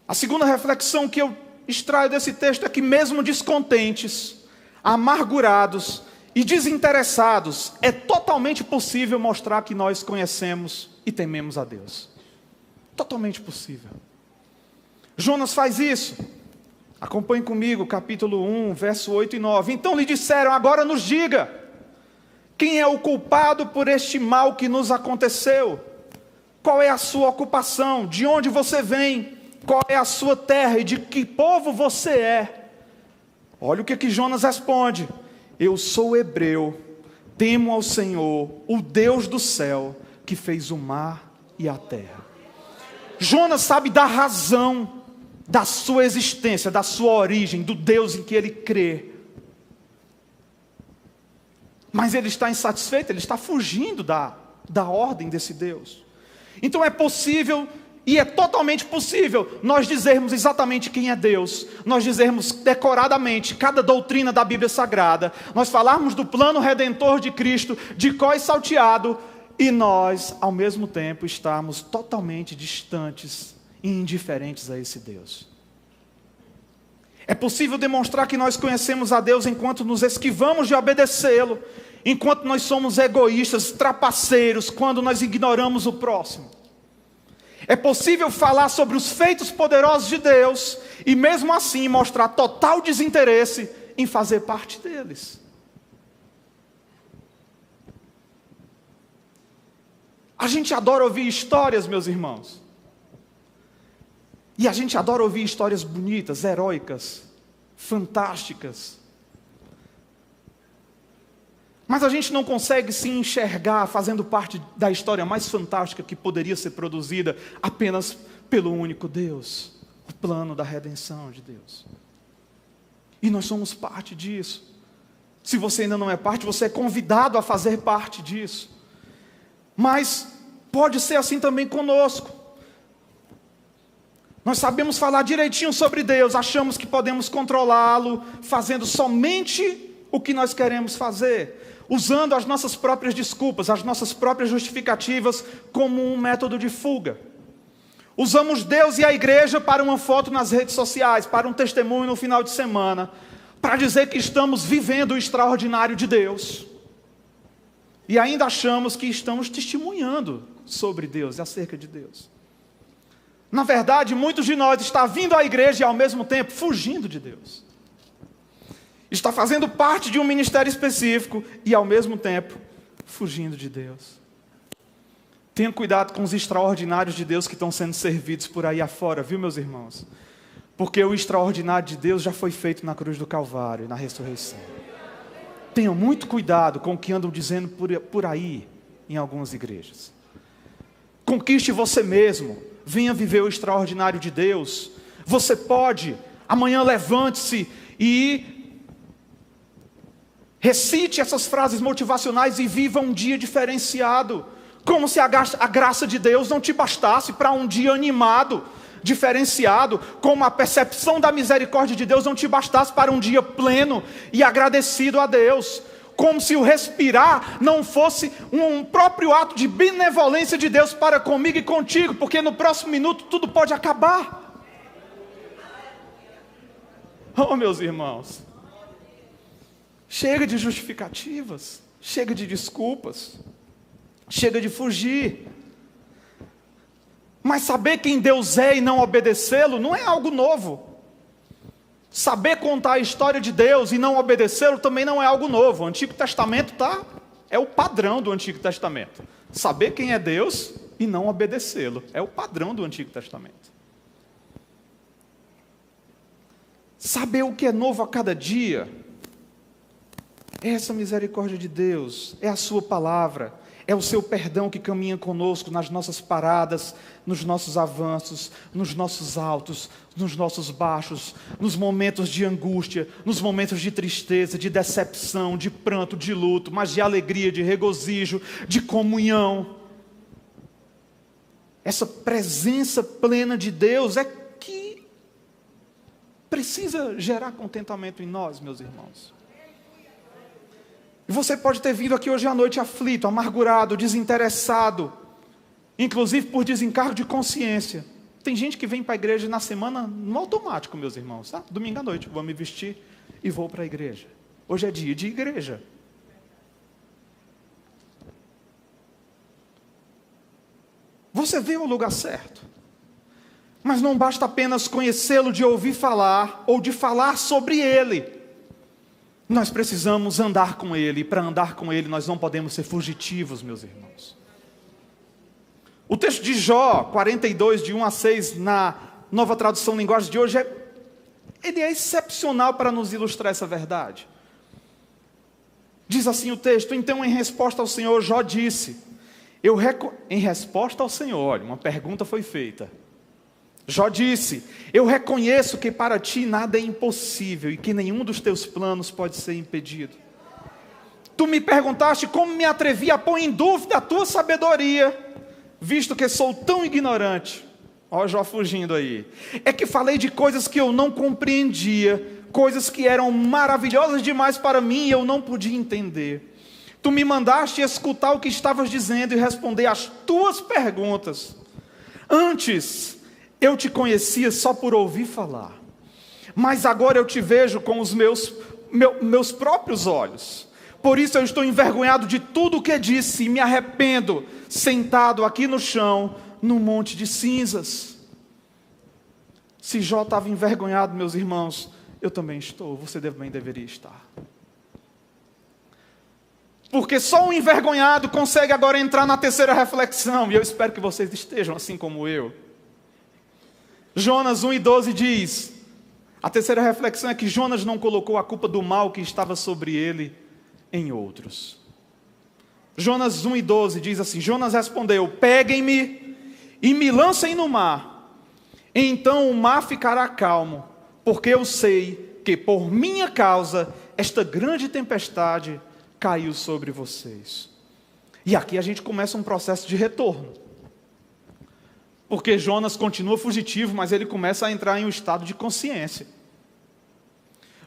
A segunda reflexão que eu extraio desse texto é que mesmo descontentes, amargurados e desinteressados, é totalmente possível mostrar que nós conhecemos e tememos a Deus. Totalmente possível. Jonas faz isso. Acompanhe comigo, capítulo 1, verso 8 e 9. Então lhe disseram: agora nos diga, quem é o culpado por este mal que nos aconteceu? Qual é a sua ocupação? De onde você vem? Qual é a sua terra e de que povo você é? Olha o que Jonas responde: eu sou hebreu, temo ao Senhor, o Deus do céu, que fez o mar e a terra. Jonas sabe da razão da sua existência, da sua origem, do Deus em que ele crê. Mas ele está insatisfeito, ele está fugindo da ordem desse Deus. Então é possível, e é totalmente possível, nós dizermos exatamente quem é Deus, nós dizermos decoradamente cada doutrina da Bíblia Sagrada, nós falarmos do plano redentor de Cristo, de có e salteado, e nós, ao mesmo tempo, estarmos totalmente distantes e indiferentes a esse Deus. É possível demonstrar que nós conhecemos a Deus enquanto nos esquivamos de obedecê-lo, enquanto nós somos egoístas, trapaceiros, quando nós ignoramos o próximo. É possível falar sobre os feitos poderosos de Deus e mesmo assim mostrar total desinteresse em fazer parte deles. A gente adora ouvir histórias, meus irmãos. E a gente adora ouvir histórias bonitas, heróicas, fantásticas. Mas a gente não consegue se enxergar fazendo parte da história mais fantástica que poderia ser produzida apenas pelo único Deus, o plano da redenção de Deus. E nós somos parte disso. Se você ainda não é parte, você é convidado a fazer parte disso. Mas pode ser assim também conosco. Nós sabemos falar direitinho sobre Deus, achamos que podemos controlá-lo, fazendo somente o que nós queremos fazer, usando as nossas próprias desculpas, as nossas próprias justificativas como um método de fuga. Usamos Deus e a igreja para uma foto nas redes sociais, para um testemunho no final de semana, para dizer que estamos vivendo o extraordinário de Deus. E ainda achamos que estamos testemunhando sobre Deus e acerca de Deus. Na verdade, muitos de nós estão vindo à igreja e ao mesmo tempo fugindo de Deus. Está fazendo parte de um ministério específico e ao mesmo tempo fugindo de Deus. Tenha cuidado com os extraordinários de Deus que estão sendo servidos por aí afora, viu, meus irmãos? Porque o extraordinário de Deus já foi feito na cruz do Calvário, na ressurreição. Tenham muito cuidado com o que andam dizendo por aí em algumas igrejas. Conquiste você mesmo. Venha viver o extraordinário de Deus. Você pode, amanhã levante-se e recite essas frases motivacionais e viva um dia diferenciado. Como se a graça de Deus não te bastasse para um dia animado, diferenciado. Como a percepção da misericórdia de Deus não te bastasse para um dia pleno e agradecido a Deus. Como se o respirar não fosse um próprio ato de benevolência de Deus para comigo e contigo, porque no próximo minuto tudo pode acabar. Oh, meus irmãos, chega de justificativas, chega de desculpas, chega de fugir. Mas saber quem Deus é e não obedecê-lo não é algo novo. Saber contar a história de Deus e não obedecê-lo também não é algo novo. O Antigo Testamento é o padrão do Antigo Testamento. Saber quem é Deus e não obedecê-lo é o padrão do Antigo Testamento. Saber o que é novo a cada dia é essa misericórdia de Deus, é a sua palavra, é o seu perdão que caminha conosco nas nossas paradas, nos nossos avanços, nos nossos altos, nos nossos baixos, nos momentos de angústia, nos momentos de tristeza, de decepção, de pranto, de luto, mas de alegria, de regozijo, de comunhão. Essa presença plena de Deus é que precisa gerar contentamento em nós, meus irmãos. E você pode ter vindo aqui hoje à noite aflito, amargurado, desinteressado, inclusive por desencargo de consciência. Tem gente que vem para a igreja na semana no automático, meus irmãos. Tá? Domingo à noite, vou me vestir e vou para a igreja. Hoje é dia de igreja. Você veio ao lugar certo. Mas não basta apenas conhecê-lo de ouvir falar ou de falar sobre ele. Nós precisamos andar com ele, e para andar com ele nós não podemos ser fugitivos, meus irmãos. O texto de Jó 42, de 1 a 6, na Nova Tradução Linguagem de hoje, ele é excepcional para nos ilustrar essa verdade. Diz assim o texto: então, em resposta ao Senhor, Jó disse, em resposta ao Senhor, olha, uma pergunta foi feita. Jó disse, eu reconheço que para ti nada é impossível e que nenhum dos teus planos pode ser impedido. Tu me perguntaste como me atrevi a pôr em dúvida a tua sabedoria, visto que sou tão ignorante. Ó Jó fugindo aí. É que falei de coisas que eu não compreendia, coisas que eram maravilhosas demais para mim e eu não podia entender. Tu me mandaste escutar o que estavas dizendo e responder às tuas perguntas. Antes, eu te conhecia só por ouvir falar, mas agora eu te vejo com os meus próprios olhos. Por isso eu estou envergonhado de tudo o que disse e me arrependo, sentado aqui no chão, num monte de cinzas. Se Jó estava envergonhado, meus irmãos, eu também estou, você também deveria estar. Porque só um envergonhado consegue agora entrar na terceira reflexão, e eu espero que vocês estejam assim como eu. Jonas 1:12 diz, a terceira reflexão é que Jonas não colocou a culpa do mal que estava sobre ele em outros. Jonas 1:12 diz assim, Jonas respondeu, peguem-me e me lancem no mar, então o mar ficará calmo, porque eu sei que por minha causa esta grande tempestade caiu sobre vocês. E aqui a gente começa um processo de retorno. Porque Jonas continua fugitivo, mas ele começa a entrar em um estado de consciência.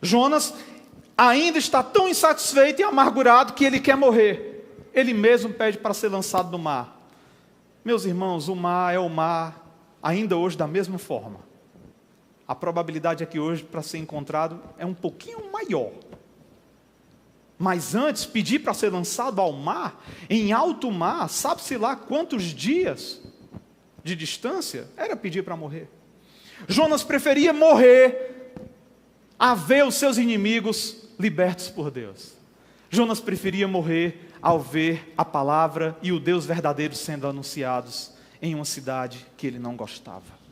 Jonas ainda está tão insatisfeito e amargurado que ele quer morrer. Ele mesmo pede para ser lançado no mar. Meus irmãos, o mar é o mar, ainda hoje da mesma forma. A probabilidade é que hoje, para ser encontrado, é um pouquinho maior. Mas antes, pedir para ser lançado ao mar, em alto mar, sabe-se lá quantos dias de distância, era pedir para morrer. Jonas preferia morrer a ver os seus inimigos libertos por Deus. Jonas preferia morrer ao ver a palavra e o Deus verdadeiro sendo anunciados em uma cidade que ele não gostava.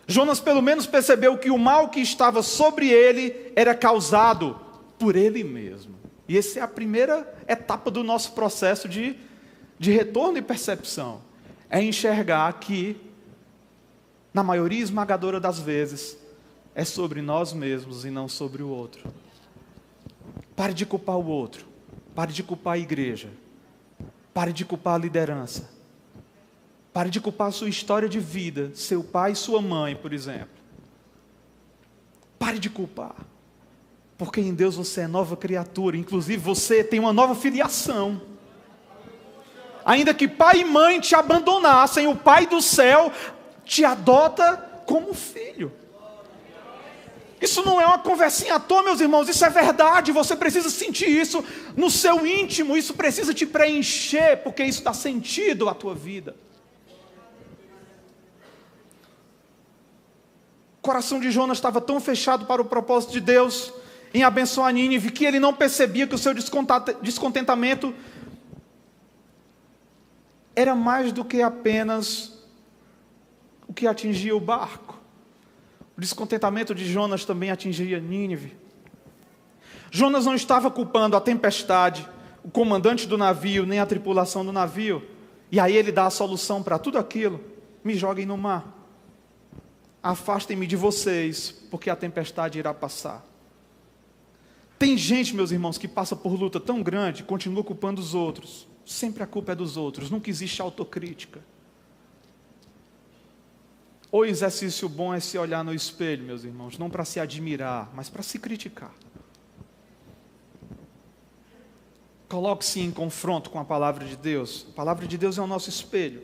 Jonas pelo menos percebeu que o mal que estava sobre ele era causado por ele mesmo. E essa é a primeira etapa do nosso processo de retorno e percepção. É enxergar que, na maioria esmagadora das vezes, é sobre nós mesmos e não sobre o outro. Pare de culpar o outro. Pare de culpar a igreja. Pare de culpar a liderança. Pare de culpar a sua história de vida, seu pai e sua mãe, por exemplo. Pare de culpar. Porque em Deus você é nova criatura. Inclusive você tem uma nova filiação. Ainda que pai e mãe te abandonassem, o Pai do céu te adota como filho. Isso não é uma conversinha à toa, meus irmãos, isso é verdade, você precisa sentir isso no seu íntimo, isso precisa te preencher, porque isso dá sentido à tua vida. O coração de Jonas estava tão fechado para o propósito de Deus em abençoar Nínive, que ele não percebia que o seu descontentamento era mais do que apenas o que atingia o barco. O descontentamento de Jonas também atingia Nínive. Jonas não estava culpando a tempestade, o comandante do navio, nem a tripulação do navio. E aí ele dá a solução para tudo aquilo. Me joguem no mar. Afastem-me de vocês, porque a tempestade irá passar. Tem gente, meus irmãos, que passa por luta tão grande, continua culpando os outros. Sempre a culpa é dos outros, nunca existe autocrítica. O exercício bom é se olhar no espelho, meus irmãos, não para se admirar, mas para se criticar. Coloque-se em confronto com a palavra de Deus. A palavra de Deus é o nosso espelho.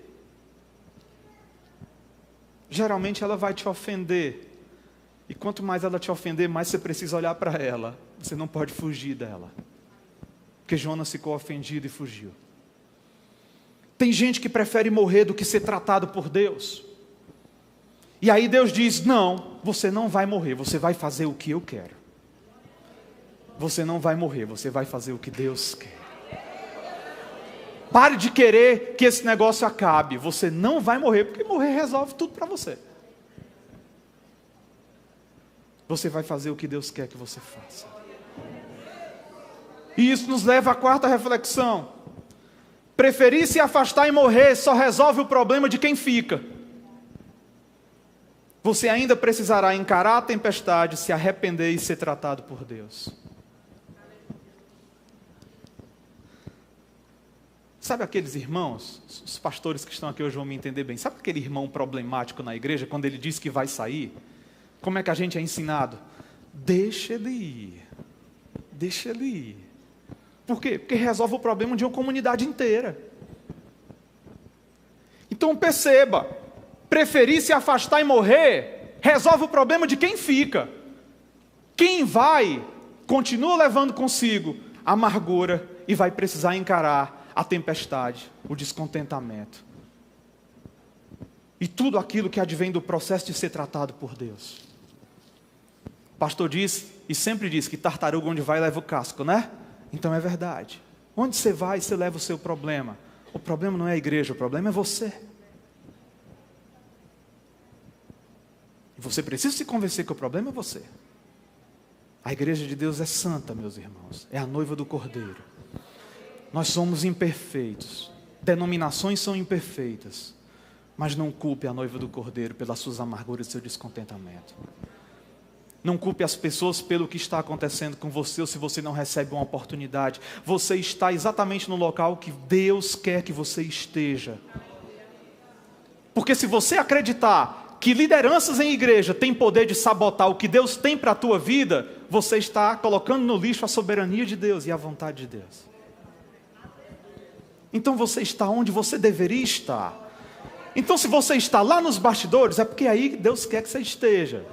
Geralmente ela vai te ofender. E quanto mais ela te ofender, mais você precisa olhar para ela. Você não pode fugir dela. Porque Jonas ficou ofendido e fugiu. Tem gente que prefere morrer do que ser tratado por Deus. E aí Deus diz, não, você não vai morrer, você vai fazer o que eu quero. Você não vai morrer, você vai fazer o que Deus quer. Pare de querer que esse negócio acabe. Você não vai morrer, porque morrer resolve tudo para você. Você vai fazer o que Deus quer que você faça. E isso nos leva à quarta reflexão. Preferir se afastar e morrer só resolve o problema de quem fica. Você ainda precisará encarar a tempestade, se arrepender e ser tratado por Deus. Sabe aqueles irmãos, os pastores que estão aqui hoje vão me entender bem. Sabe aquele irmão problemático na igreja, quando ele diz que vai sair? Como é que a gente é ensinado? Deixa ele ir. Deixa ele ir. Por quê? Porque resolve o problema de uma comunidade inteira. Então perceba, preferir se afastar e morrer, resolve o problema de quem fica. Quem vai, continua levando consigo a amargura e vai precisar encarar a tempestade, o descontentamento. E tudo aquilo que advém do processo de ser tratado por Deus. O pastor diz, e sempre diz, que tartaruga onde vai leva o casco, né? Então é verdade. Onde você vai, você leva o seu problema. O problema não é a igreja, o problema é você. E você precisa se convencer que o problema é você. A igreja de Deus é santa, meus irmãos. É a noiva do Cordeiro. Nós somos imperfeitos. Denominações são imperfeitas. Mas não culpe a noiva do Cordeiro pelas suas amarguras e seu descontentamento. Não culpe as pessoas pelo que está acontecendo com você, ou se você não recebe uma oportunidade. Você está exatamente no local que Deus quer que você esteja. Porque se você acreditar que lideranças em igreja têm poder de sabotar o que Deus tem para a tua vida, você está colocando no lixo a soberania de Deus e a vontade de Deus. Então você está onde você deveria estar. Então se você está lá nos bastidores, é porque aí Deus quer que você esteja.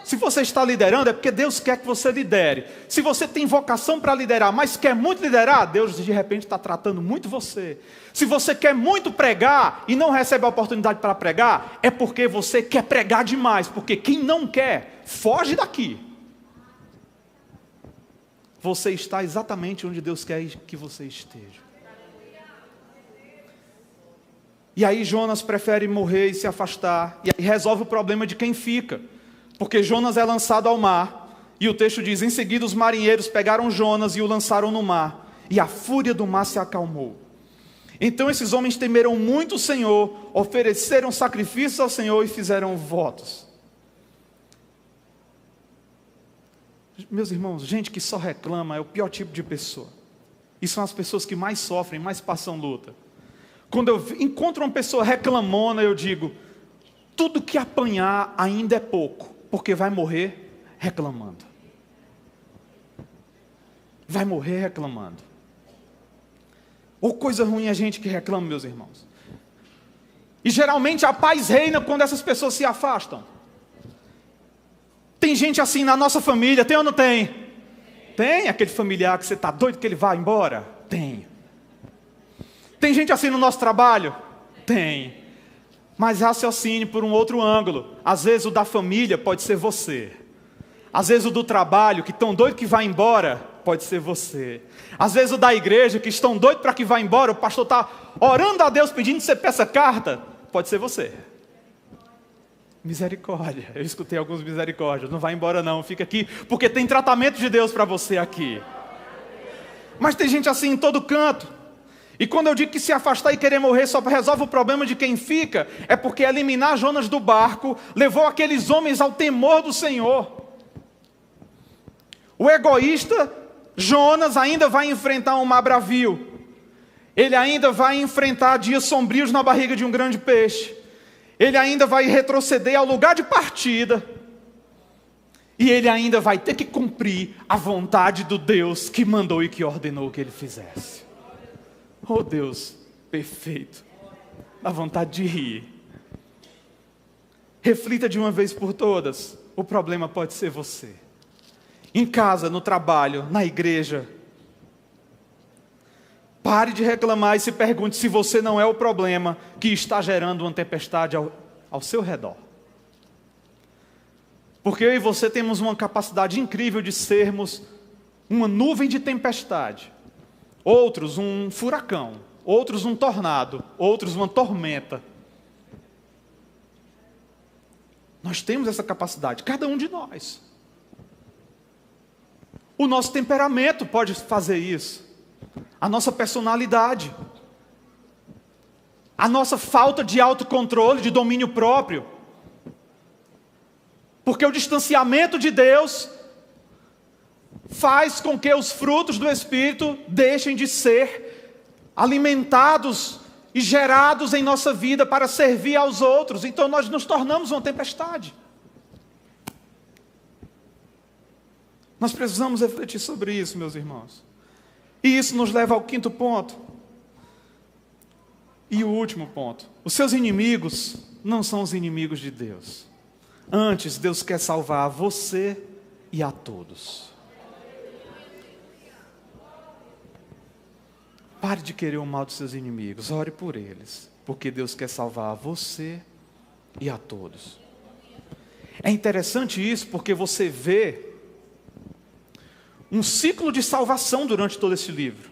Se você está liderando, é porque Deus quer que você lidere. Se você tem vocação para liderar, mas quer muito liderar, Deus de repente está tratando muito você. Se você quer muito pregar e não recebe a oportunidade para pregar, é porque você quer pregar demais. Porque quem não quer, foge daqui. Você está exatamente onde Deus quer que você esteja. E aí Jonas prefere morrer e se afastar. E aí resolve o problema de quem fica. Porque Jonas é lançado ao mar, e o texto diz, em seguida os marinheiros pegaram Jonas e o lançaram no mar, e a fúria do mar se acalmou. Então esses homens temeram muito o Senhor, ofereceram sacrifícios ao Senhor e fizeram votos. Meus irmãos, gente que só reclama é o pior tipo de pessoa. E são as pessoas que mais sofrem, mais passam luta. Quando eu encontro uma pessoa reclamona, eu digo, tudo que apanhar ainda é pouco. Porque vai morrer reclamando. Vai morrer reclamando. Ou coisa ruim a gente que reclama, meus irmãos. E geralmente a paz reina quando essas pessoas se afastam. Tem gente assim na nossa família, tem ou não tem? Tem aquele familiar que você está doido que ele vá embora? Tem. Tem gente assim no nosso trabalho? Tem. Mas raciocine por um outro ângulo. Às vezes o da família pode ser você. Às vezes o do trabalho, que estão doido que vai embora, pode ser você. Às vezes o da igreja, que estão doido para que vá embora, o pastor está orando a Deus pedindo que você peça carta, pode ser você. Misericórdia. Eu escutei alguns misericórdias. Não vai embora não, fica aqui, porque tem tratamento de Deus para você aqui. Mas tem gente assim em todo canto. E quando eu digo que se afastar e querer morrer só resolve o problema de quem fica, é porque eliminar Jonas do barco levou aqueles homens ao temor do Senhor. O egoísta, Jonas, ainda vai enfrentar um mar bravio. Ele ainda vai enfrentar dias sombrios na barriga de um grande peixe. Ele ainda vai retroceder ao lugar de partida. E ele ainda vai ter que cumprir a vontade do Deus que mandou e que ordenou que ele fizesse. Oh Deus, perfeito, dá vontade de rir. Reflita de uma vez por todas, o problema pode ser você. Em casa, no trabalho, na igreja. Pare de reclamar e se pergunte se você não é o problema que está gerando uma tempestade ao seu redor. Porque eu e você temos uma capacidade incrível de sermos uma nuvem de tempestade. Outros, um furacão. outros um tornado, outros uma tormenta. Nós temos essa capacidade, cada um de nós. O nosso temperamento pode fazer isso. A nossa personalidade. A nossa falta de autocontrole, de domínio próprio. Porque o distanciamento de Deus faz com que os frutos do Espírito deixem de ser alimentados e gerados em nossa vida para servir aos outros. Então nós nos tornamos uma tempestade. Nós precisamos refletir sobre isso, meus irmãos. E isso nos leva ao quinto ponto. E o último ponto. Os seus inimigos não são os inimigos de Deus. Antes, Deus quer salvar você e a todos. Pare de querer o mal dos seus inimigos, ore por eles, porque Deus quer salvar você e a todos. É interessante isso, porque você vê um ciclo de salvação durante todo esse livro.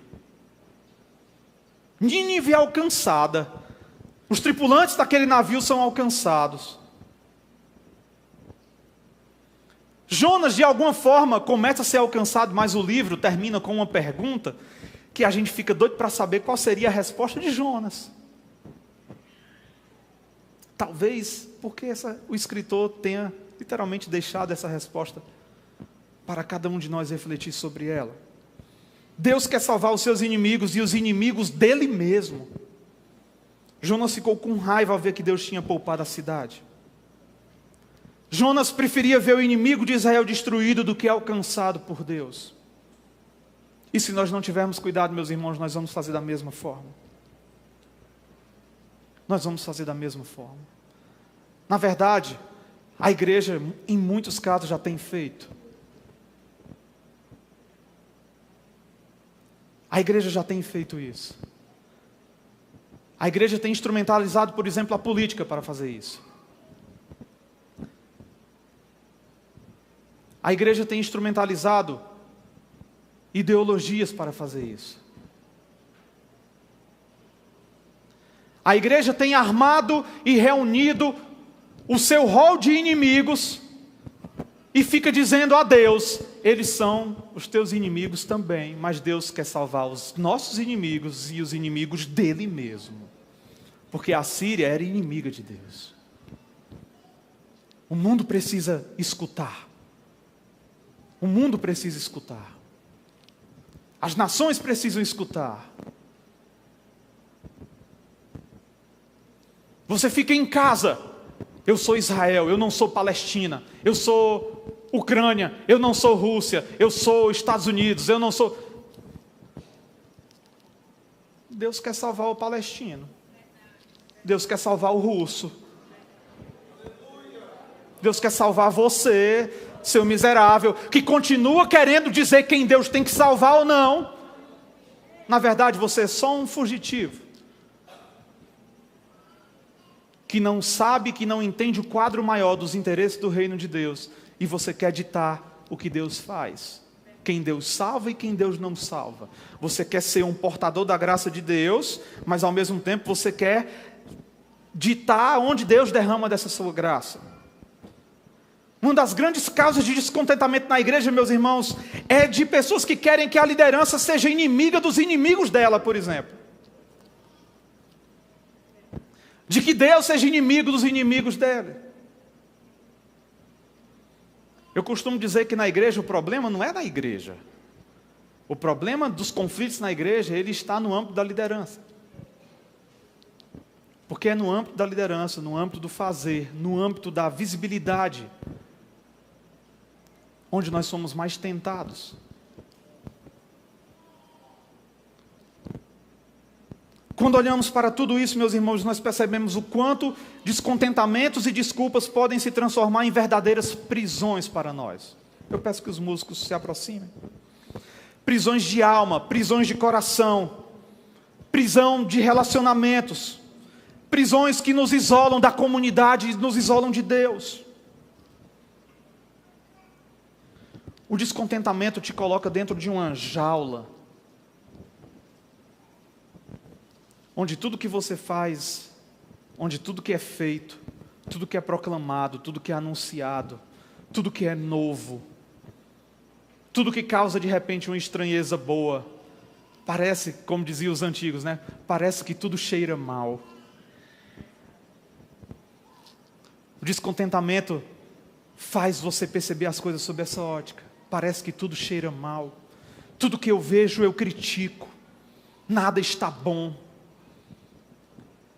Nínive é alcançada, os tripulantes daquele navio são alcançados. Jonas, de alguma forma, começa a ser alcançado, mas o livro termina com uma pergunta que a gente fica doido para saber qual seria a resposta de Jonas. Talvez porque o escritor tenha literalmente deixado essa resposta para cada um de nós refletir sobre ela. Deus quer salvar os seus inimigos e os inimigos dele mesmo. Jonas ficou com raiva ao ver que Deus tinha poupado a cidade. Jonas preferia ver o inimigo de Israel destruído do que alcançado por Deus. E se nós não tivermos cuidado, meus irmãos, nós vamos fazer da mesma forma. Nós vamos fazer da mesma forma. Na verdade, a igreja, em muitos casos, já tem feito. A igreja já tem feito isso. A igreja tem instrumentalizado, por exemplo, a política para fazer isso. A igreja tem instrumentalizado ideologias para fazer isso. A igreja tem armado e reunido o seu rol de inimigos e fica dizendo a Deus: eles são os teus inimigos também, mas Deus quer salvar os nossos inimigos e os inimigos dele mesmo. Porque a Síria era inimiga de Deus. O mundo precisa escutar. O mundo precisa escutar. As nações precisam escutar. Você fica em casa. Eu sou Israel, eu não sou Palestina. Eu sou Ucrânia, eu não sou Rússia. Eu sou Estados Unidos, eu não sou... Deus quer salvar o palestino. Deus quer salvar o russo. Deus quer salvar você, seu miserável, que continua querendo dizer quem Deus tem que salvar ou não. Na verdade, você é só um fugitivo, que não sabe, que não entende o quadro maior dos interesses do reino de Deus, e você quer ditar o que Deus faz, quem Deus salva e quem Deus não salva. Você quer ser um portador da graça de Deus, mas ao mesmo tempo você quer ditar onde Deus derrama dessa sua graça. Uma das grandes causas de descontentamento na igreja, meus irmãos, é de pessoas que querem que a liderança seja inimiga dos inimigos dela, por exemplo. De que Deus seja inimigo dos inimigos dela. Eu costumo dizer que na igreja o problema não é na igreja. O problema dos conflitos na igreja, ele está no âmbito da liderança. Porque é no âmbito da liderança, no âmbito do fazer, no âmbito da visibilidade, onde nós somos mais tentados. Quando olhamos para tudo isso, meus irmãos, nós percebemos o quanto descontentamentos e desculpas podem se transformar em verdadeiras prisões para nós. Eu peço que os músicos se aproximem. Prisões de alma, prisões de coração, prisão de relacionamentos, prisões que nos isolam da comunidade e nos isolam de Deus. O descontentamento te coloca dentro de uma jaula. onde tudo que você faz, onde tudo que é feito, tudo que é proclamado, tudo que é anunciado, tudo que é novo, tudo que causa de repente uma estranheza boa, parece, como diziam os antigos, né? Parece que tudo cheira mal. O descontentamento faz você perceber as coisas sob essa ótica. Parece que tudo cheira mal. Tudo que eu vejo eu critico. Nada está bom.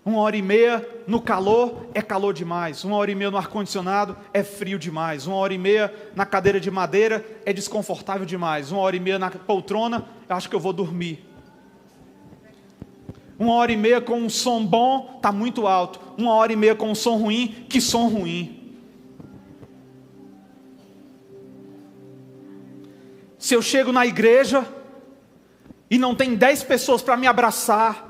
1h30 no calor é calor demais. 1h30 no ar-condicionado é frio demais. 1h30 na cadeira de madeira é desconfortável demais. 1h30 na poltrona, eu acho que eu vou dormir. 1h30 com um som bom, está muito alto. 1h30 com um som ruim, que som ruim. Se eu chego na igreja e não tem 10 pessoas para me abraçar,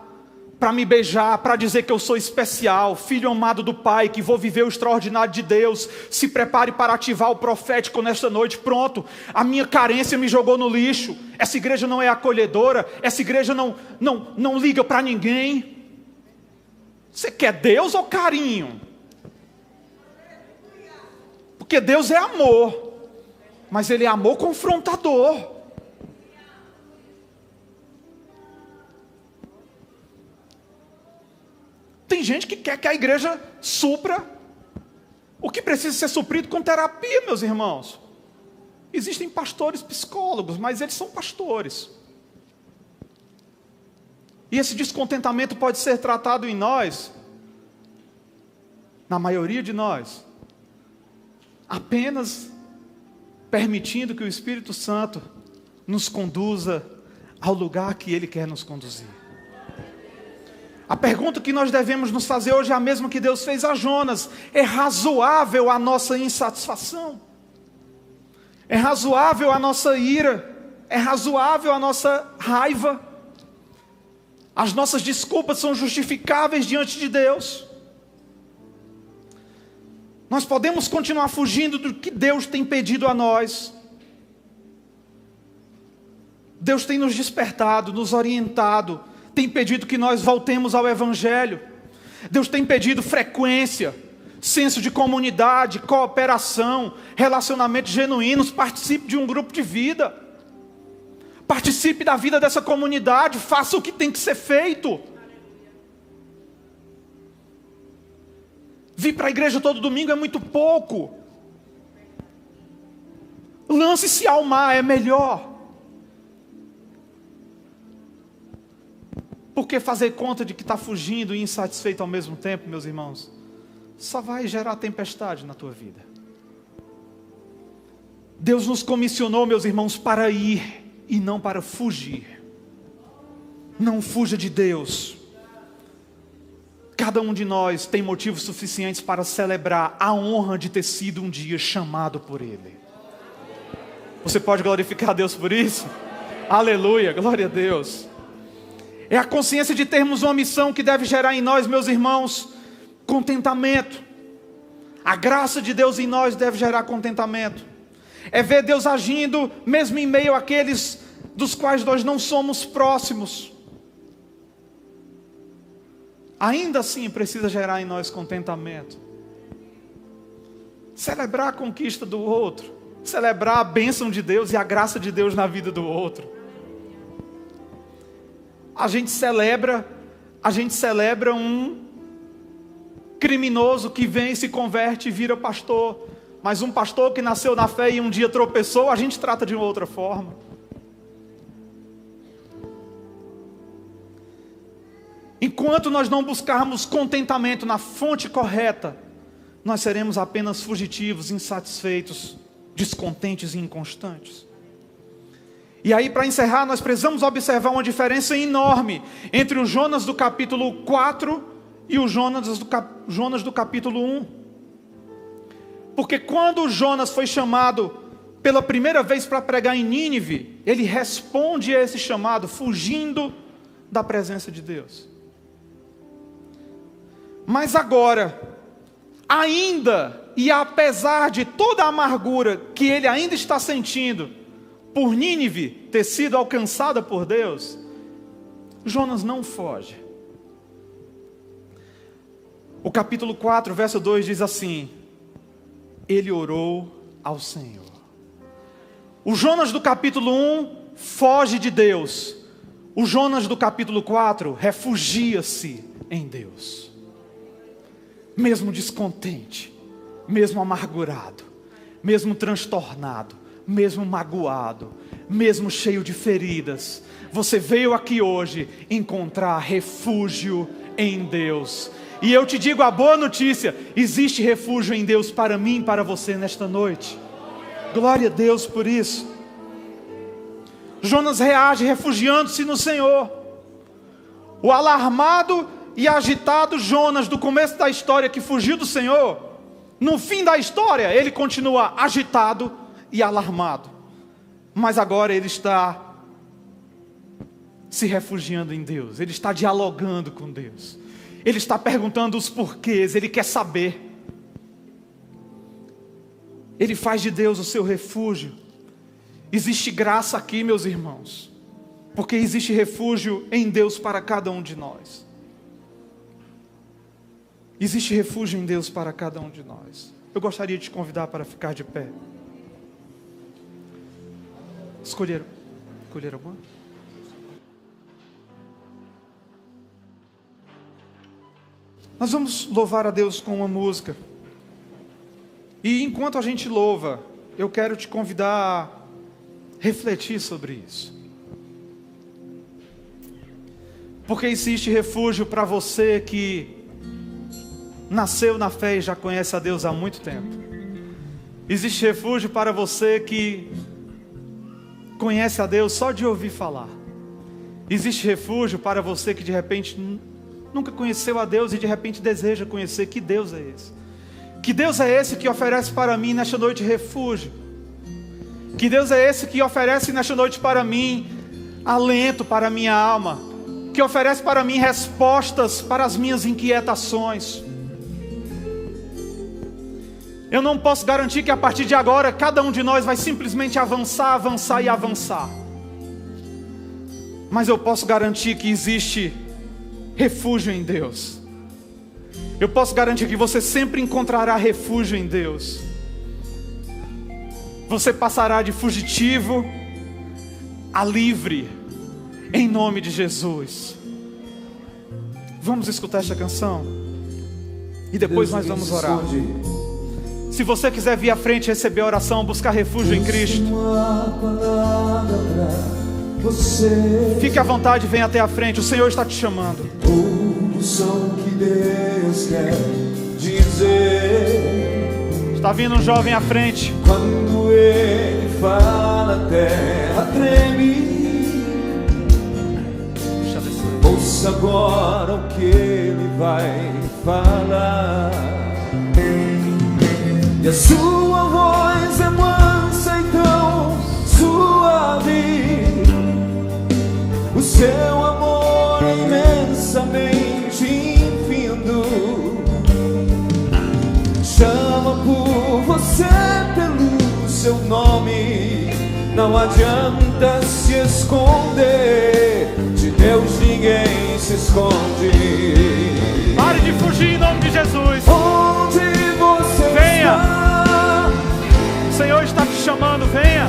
para me beijar, para dizer que eu sou especial, filho amado do Pai, que vou viver o extraordinário de Deus, se prepare para ativar o profético nesta noite, pronto, a minha carência me jogou no lixo, essa igreja não é acolhedora, essa igreja não liga para ninguém. Você quer Deus ou carinho? Porque Deus é amor, mas Ele é amor confrontador. Tem gente que quer que a igreja supra o que precisa ser suprido com terapia, meus irmãos. Existem pastores psicólogos, mas eles são pastores. E esse descontentamento pode ser tratado em nós, na maioria de nós, apenas permitindo que o Espírito Santo nos conduza ao lugar que Ele quer nos conduzir. A pergunta que nós devemos nos fazer hoje é a mesma que Deus fez a Jonas. É razoável a nossa insatisfação? É razoável a nossa ira? É razoável a nossa raiva? As nossas desculpas são justificáveis diante de Deus? Nós podemos continuar fugindo do que Deus tem pedido a nós? Deus tem nos despertado, nos orientado, tem pedido que nós voltemos ao Evangelho. Deus tem pedido frequência, senso de comunidade, cooperação, relacionamentos genuínos. Participe de um grupo de vida. Participe da vida dessa comunidade. Faça o que tem que ser feito. Vir para a igreja todo domingo é muito pouco. Lance-se ao mar, é melhor. Porque fazer conta de que está fugindo e insatisfeito ao mesmo tempo, meus irmãos, só vai gerar tempestade na tua vida. Deus nos comissionou, meus irmãos, para ir e não para fugir. Não fuja de Deus. Cada um de nós tem motivos suficientes para celebrar a honra de ter sido um dia chamado por Ele. Você pode glorificar a Deus por isso? Aleluia, glória a Deus. É a consciência de termos uma missão que deve gerar em nós, meus irmãos, contentamento. A graça de Deus em nós deve gerar contentamento. É ver Deus agindo, mesmo em meio àqueles dos quais nós não somos próximos. Ainda assim precisa gerar em nós contentamento. Celebrar a conquista do outro. Celebrar a bênção de Deus e a graça de Deus na vida do outro. A gente celebra um criminoso que vem, se converte e vira pastor. Mas um pastor que nasceu na fé e um dia tropeçou, a gente trata de uma outra forma. Enquanto nós não buscarmos contentamento na fonte correta, nós seremos apenas fugitivos, insatisfeitos, descontentes e inconstantes. E aí, para encerrar, nós precisamos observar uma diferença enorme entre o Jonas do capítulo 4 e o Jonas do capítulo 1. Porque quando Jonas foi chamado pela primeira vez para pregar em Nínive, ele responde a esse chamado fugindo da presença de Deus. Mas agora, ainda e apesar de toda a amargura que ele ainda está sentindo por Nínive ter sido alcançada por Deus, Jonas não foge. O capítulo 4, verso 2 diz assim: ele orou ao Senhor. O Jonas do capítulo 1 foge de Deus. O Jonas do capítulo 4 refugia-se em Deus. Mesmo descontente, mesmo amargurado, mesmo transtornado, mesmo magoado, mesmo cheio de feridas, você veio aqui hoje encontrar refúgio em Deus. E eu te digo a boa notícia: existe refúgio em Deus para mim e para você nesta noite. Glória a Deus por isso. Jonas reage refugiando-se no Senhor. O alarmado e agitado Jonas do começo da história, que fugiu do Senhor, no fim da história ele continua agitado e alarmado. Mas agora ele está se refugiando em Deus. Ele está dialogando com Deus. Ele está perguntando os porquês. Ele quer saber. Ele faz de Deus o seu refúgio. Existe graça aqui, meus irmãos, porque existe refúgio em Deus para cada um de nós. Existe refúgio em Deus para cada um de nós. Eu gostaria de te convidar para ficar de pé. Escolher alguma? Nós vamos louvar a Deus com uma música. E enquanto a gente louva, eu quero te convidar a refletir sobre isso. Porque existe refúgio para você que nasceu na fé e já conhece a Deus há muito tempo. Existe refúgio para você que conhece a Deus só de ouvir falar. Existe refúgio para você que de repente nunca conheceu a Deus e de repente deseja conhecer. Que Deus é esse? Que Deus é esse que oferece para mim nesta noite refúgio? Que Deus é esse que oferece nesta noite para mim alento para a minha alma? Que oferece para mim respostas para as minhas inquietações? Eu não posso garantir que a partir de agora cada um de nós vai simplesmente avançar, avançar e avançar. Mas eu posso garantir que existe refúgio em Deus. Eu posso garantir que você sempre encontrará refúgio em Deus. Você passará de fugitivo a livre, em nome de Jesus. Vamos escutar esta canção e depois nós vamos orar. Se você quiser vir à frente receber a oração, buscar refúgio em Cristo, fique à vontade, venha até a frente. O Senhor está te chamando. Ouça o que Deus quer dizer. Está vindo um jovem à frente. Quando Ele fala, a terra treme. Ouça agora o que Ele vai falar. E a sua voz é mansa e tão suave. O seu amor é imensamente infindo. Chama por você pelo seu nome. Não adianta se esconder. De Deus ninguém se esconde. Pare de fugir em nome de Jesus. Onde você venha. está? O Senhor está te chamando, venha.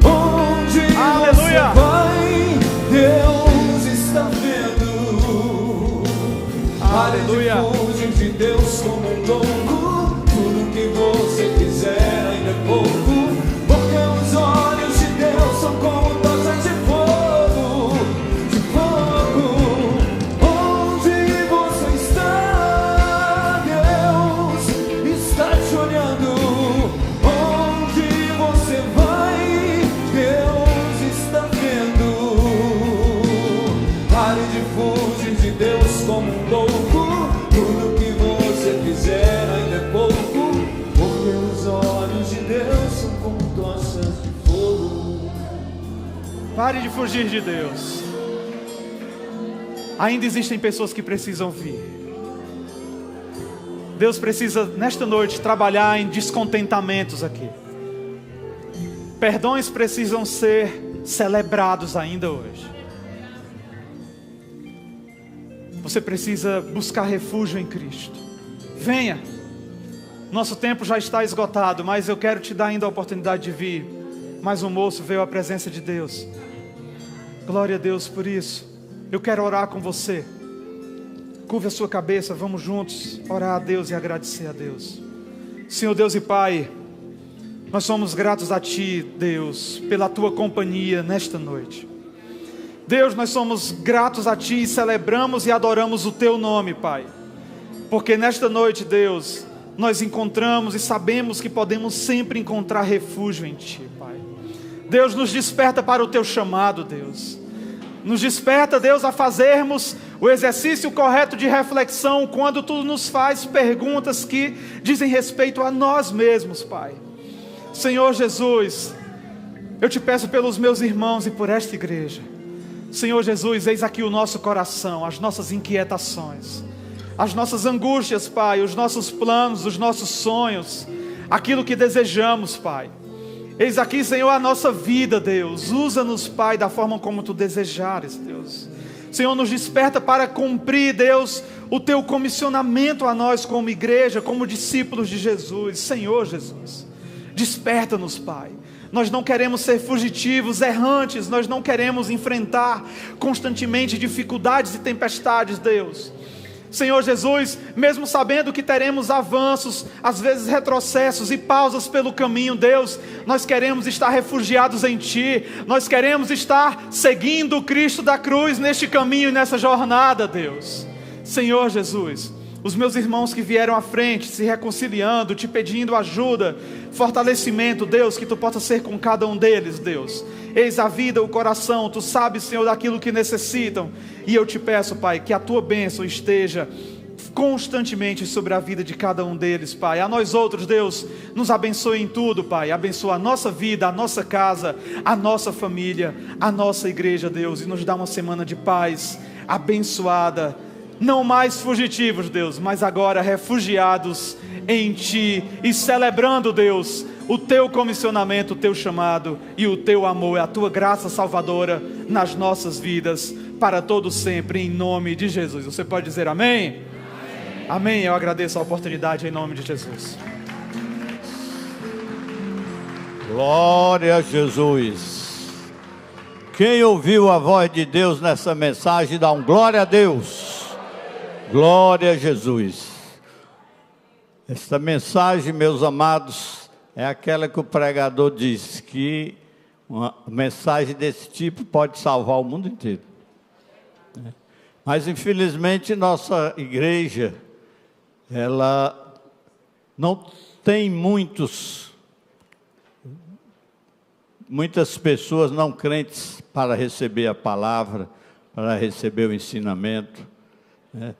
Onde Aleluia. você vai? Deus está vendo. Aleluia. Fugir de Deus como um louco. Tudo que você quiser ainda é pouco. Porque os olhos de Deus são como tochas de fogo. De fogo. Onde você está? Deus está te olhando. Onde você vai? Deus está vendo. Pare de fugir de Deus como um louco. Tudo que você quiser ainda é pouco. Porque os olhos de Deus são como tochas de fogo. Pare de fugir de Deus. Ainda existem pessoas que precisam vir. Deus precisa nesta noite trabalhar em descontentamentos aqui. Perdões precisam ser celebrados ainda hoje. você precisa buscar refúgio em Cristo. Venha. Nosso tempo já está esgotado, mas eu quero te dar ainda a oportunidade de vir. Mas o moço veio à presença de Deus. Glória a Deus por isso. Eu quero orar com você. Curve a sua cabeça, vamos juntos orar a Deus e agradecer a Deus. Senhor Deus e Pai, nós somos gratos a Ti, Deus, pela Tua companhia nesta noite. Deus, nós somos gratos a Ti e celebramos e adoramos o Teu nome, Pai. Porque nesta noite, Deus, nós encontramos e sabemos que podemos sempre encontrar refúgio em Ti, Pai. Deus, nos desperta para o Teu chamado, Deus. Nos desperta, Deus, a fazermos o exercício correto de reflexão quando Tu nos faz perguntas que dizem respeito a nós mesmos, Pai. Senhor Jesus, eu Te peço pelos meus irmãos e por esta igreja. Senhor Jesus, eis aqui o nosso coração, as nossas inquietações, as nossas angústias, Pai, os nossos planos, os nossos sonhos, aquilo que desejamos, Pai. Eis aqui, Senhor, a nossa vida, Deus. Usa-nos, Pai, da forma como Tu desejares, Deus. Senhor, nos desperta para cumprir, Deus, o Teu comissionamento a nós como igreja, como discípulos de Jesus. Senhor Jesus, desperta-nos, Pai. Nós não queremos ser fugitivos, errantes. Nós não queremos enfrentar constantemente dificuldades e tempestades, Deus. Senhor Jesus, mesmo sabendo que teremos avanços, às vezes retrocessos e pausas pelo caminho, Deus, nós queremos estar refugiados em Ti, nós queremos estar seguindo o Cristo da cruz neste caminho e nessa jornada, Deus. Senhor Jesus, os meus irmãos que vieram à frente, se reconciliando, Te pedindo ajuda, fortalecimento, Deus, que Tu possa ser com cada um deles, Deus. Eis a vida, o coração, Tu sabes, Senhor, daquilo que necessitam. E eu Te peço, Pai, que a Tua bênção esteja constantemente sobre a vida de cada um deles, Pai. A nós outros, Deus, nos abençoe em tudo, Pai. Abençoa a nossa vida, a nossa casa, a nossa família, a nossa igreja, Deus. E nos dá uma semana de paz abençoada. Não mais fugitivos, Deus, mas agora refugiados em Ti e celebrando, Deus, o Teu comissionamento, o Teu chamado e o Teu amor, a Tua graça salvadora nas nossas vidas, para todo sempre, em nome de Jesus. Você pode dizer amém? Amém. Amém. Eu agradeço a oportunidade em nome de Jesus. Glória a Jesus. Quem ouviu a voz de Deus nessa mensagem, dá um glória a Deus. Glória a Jesus. Esta mensagem, meus amados, é aquela que o pregador diz que uma mensagem desse tipo pode salvar o mundo inteiro. Mas infelizmente nossa igreja, ela não tem muitas pessoas não crentes para receber a palavra, para receber o ensinamento, né?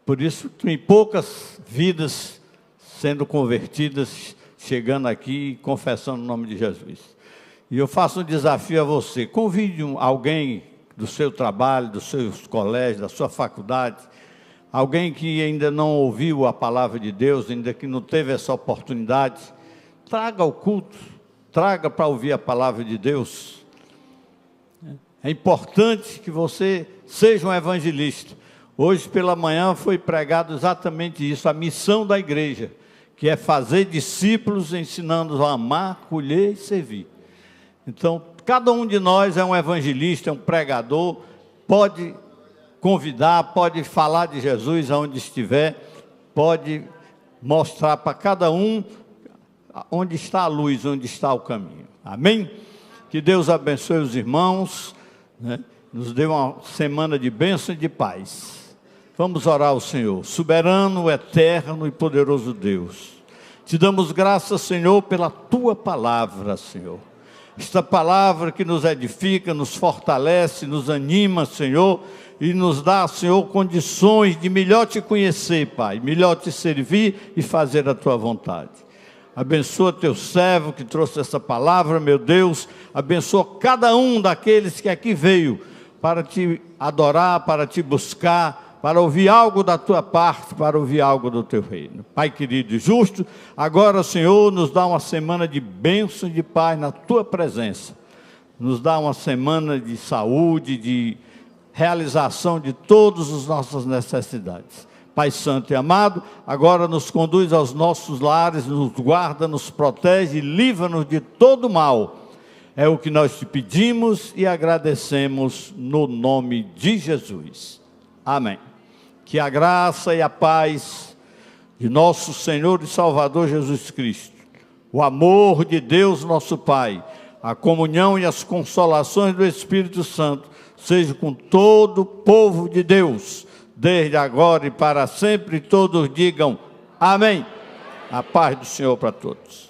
Por isso tem poucas vidas sendo convertidas, chegando aqui e confessando o nome de Jesus. E eu faço um desafio a você: convide alguém do seu trabalho, dos seus colégios, da sua faculdade, alguém que ainda não ouviu a palavra de Deus, ainda que não teve essa oportunidade, traga ao culto, traga para ouvir a palavra de Deus. É importante que você seja um evangelista. Hoje pela manhã foi pregado exatamente isso, a missão da igreja, que é fazer discípulos, ensinando-os a amar, colher e servir. Então, cada um de nós é um evangelista, é um pregador, pode convidar, pode falar de Jesus aonde estiver, pode mostrar para cada um onde está a luz, onde está o caminho. Amém? Que Deus abençoe os irmãos, né? Nos dê uma semana de bênção e de paz. Vamos orar ao Senhor. Soberano, eterno e poderoso Deus, Te damos graças, Senhor, pela Tua palavra, Senhor. Esta palavra que nos edifica, nos fortalece, nos anima, Senhor, e nos dá, Senhor, condições de melhor Te conhecer, Pai, melhor Te servir e fazer a Tua vontade. Abençoa Teu servo que trouxe essa palavra, meu Deus. Abençoa cada um daqueles que aqui veio para Te adorar, para Te buscar, para ouvir algo da Tua parte, para ouvir algo do Teu reino. Pai querido e justo, agora, Senhor, nos dá uma semana de bênção e de paz na Tua presença. Nos dá uma semana de saúde, de realização de todas as nossas necessidades. Pai Santo e amado, agora nos conduz aos nossos lares, nos guarda, nos protege e livra-nos de todo mal. É o que nós te pedimos e agradecemos no nome de Jesus. Amém. Que a graça e a paz de nosso Senhor e Salvador Jesus Cristo, o amor de Deus nosso Pai, a comunhão e as consolações do Espírito Santo, seja com todo o povo de Deus, desde agora e para sempre. Todos digam amém. A paz do Senhor para todos.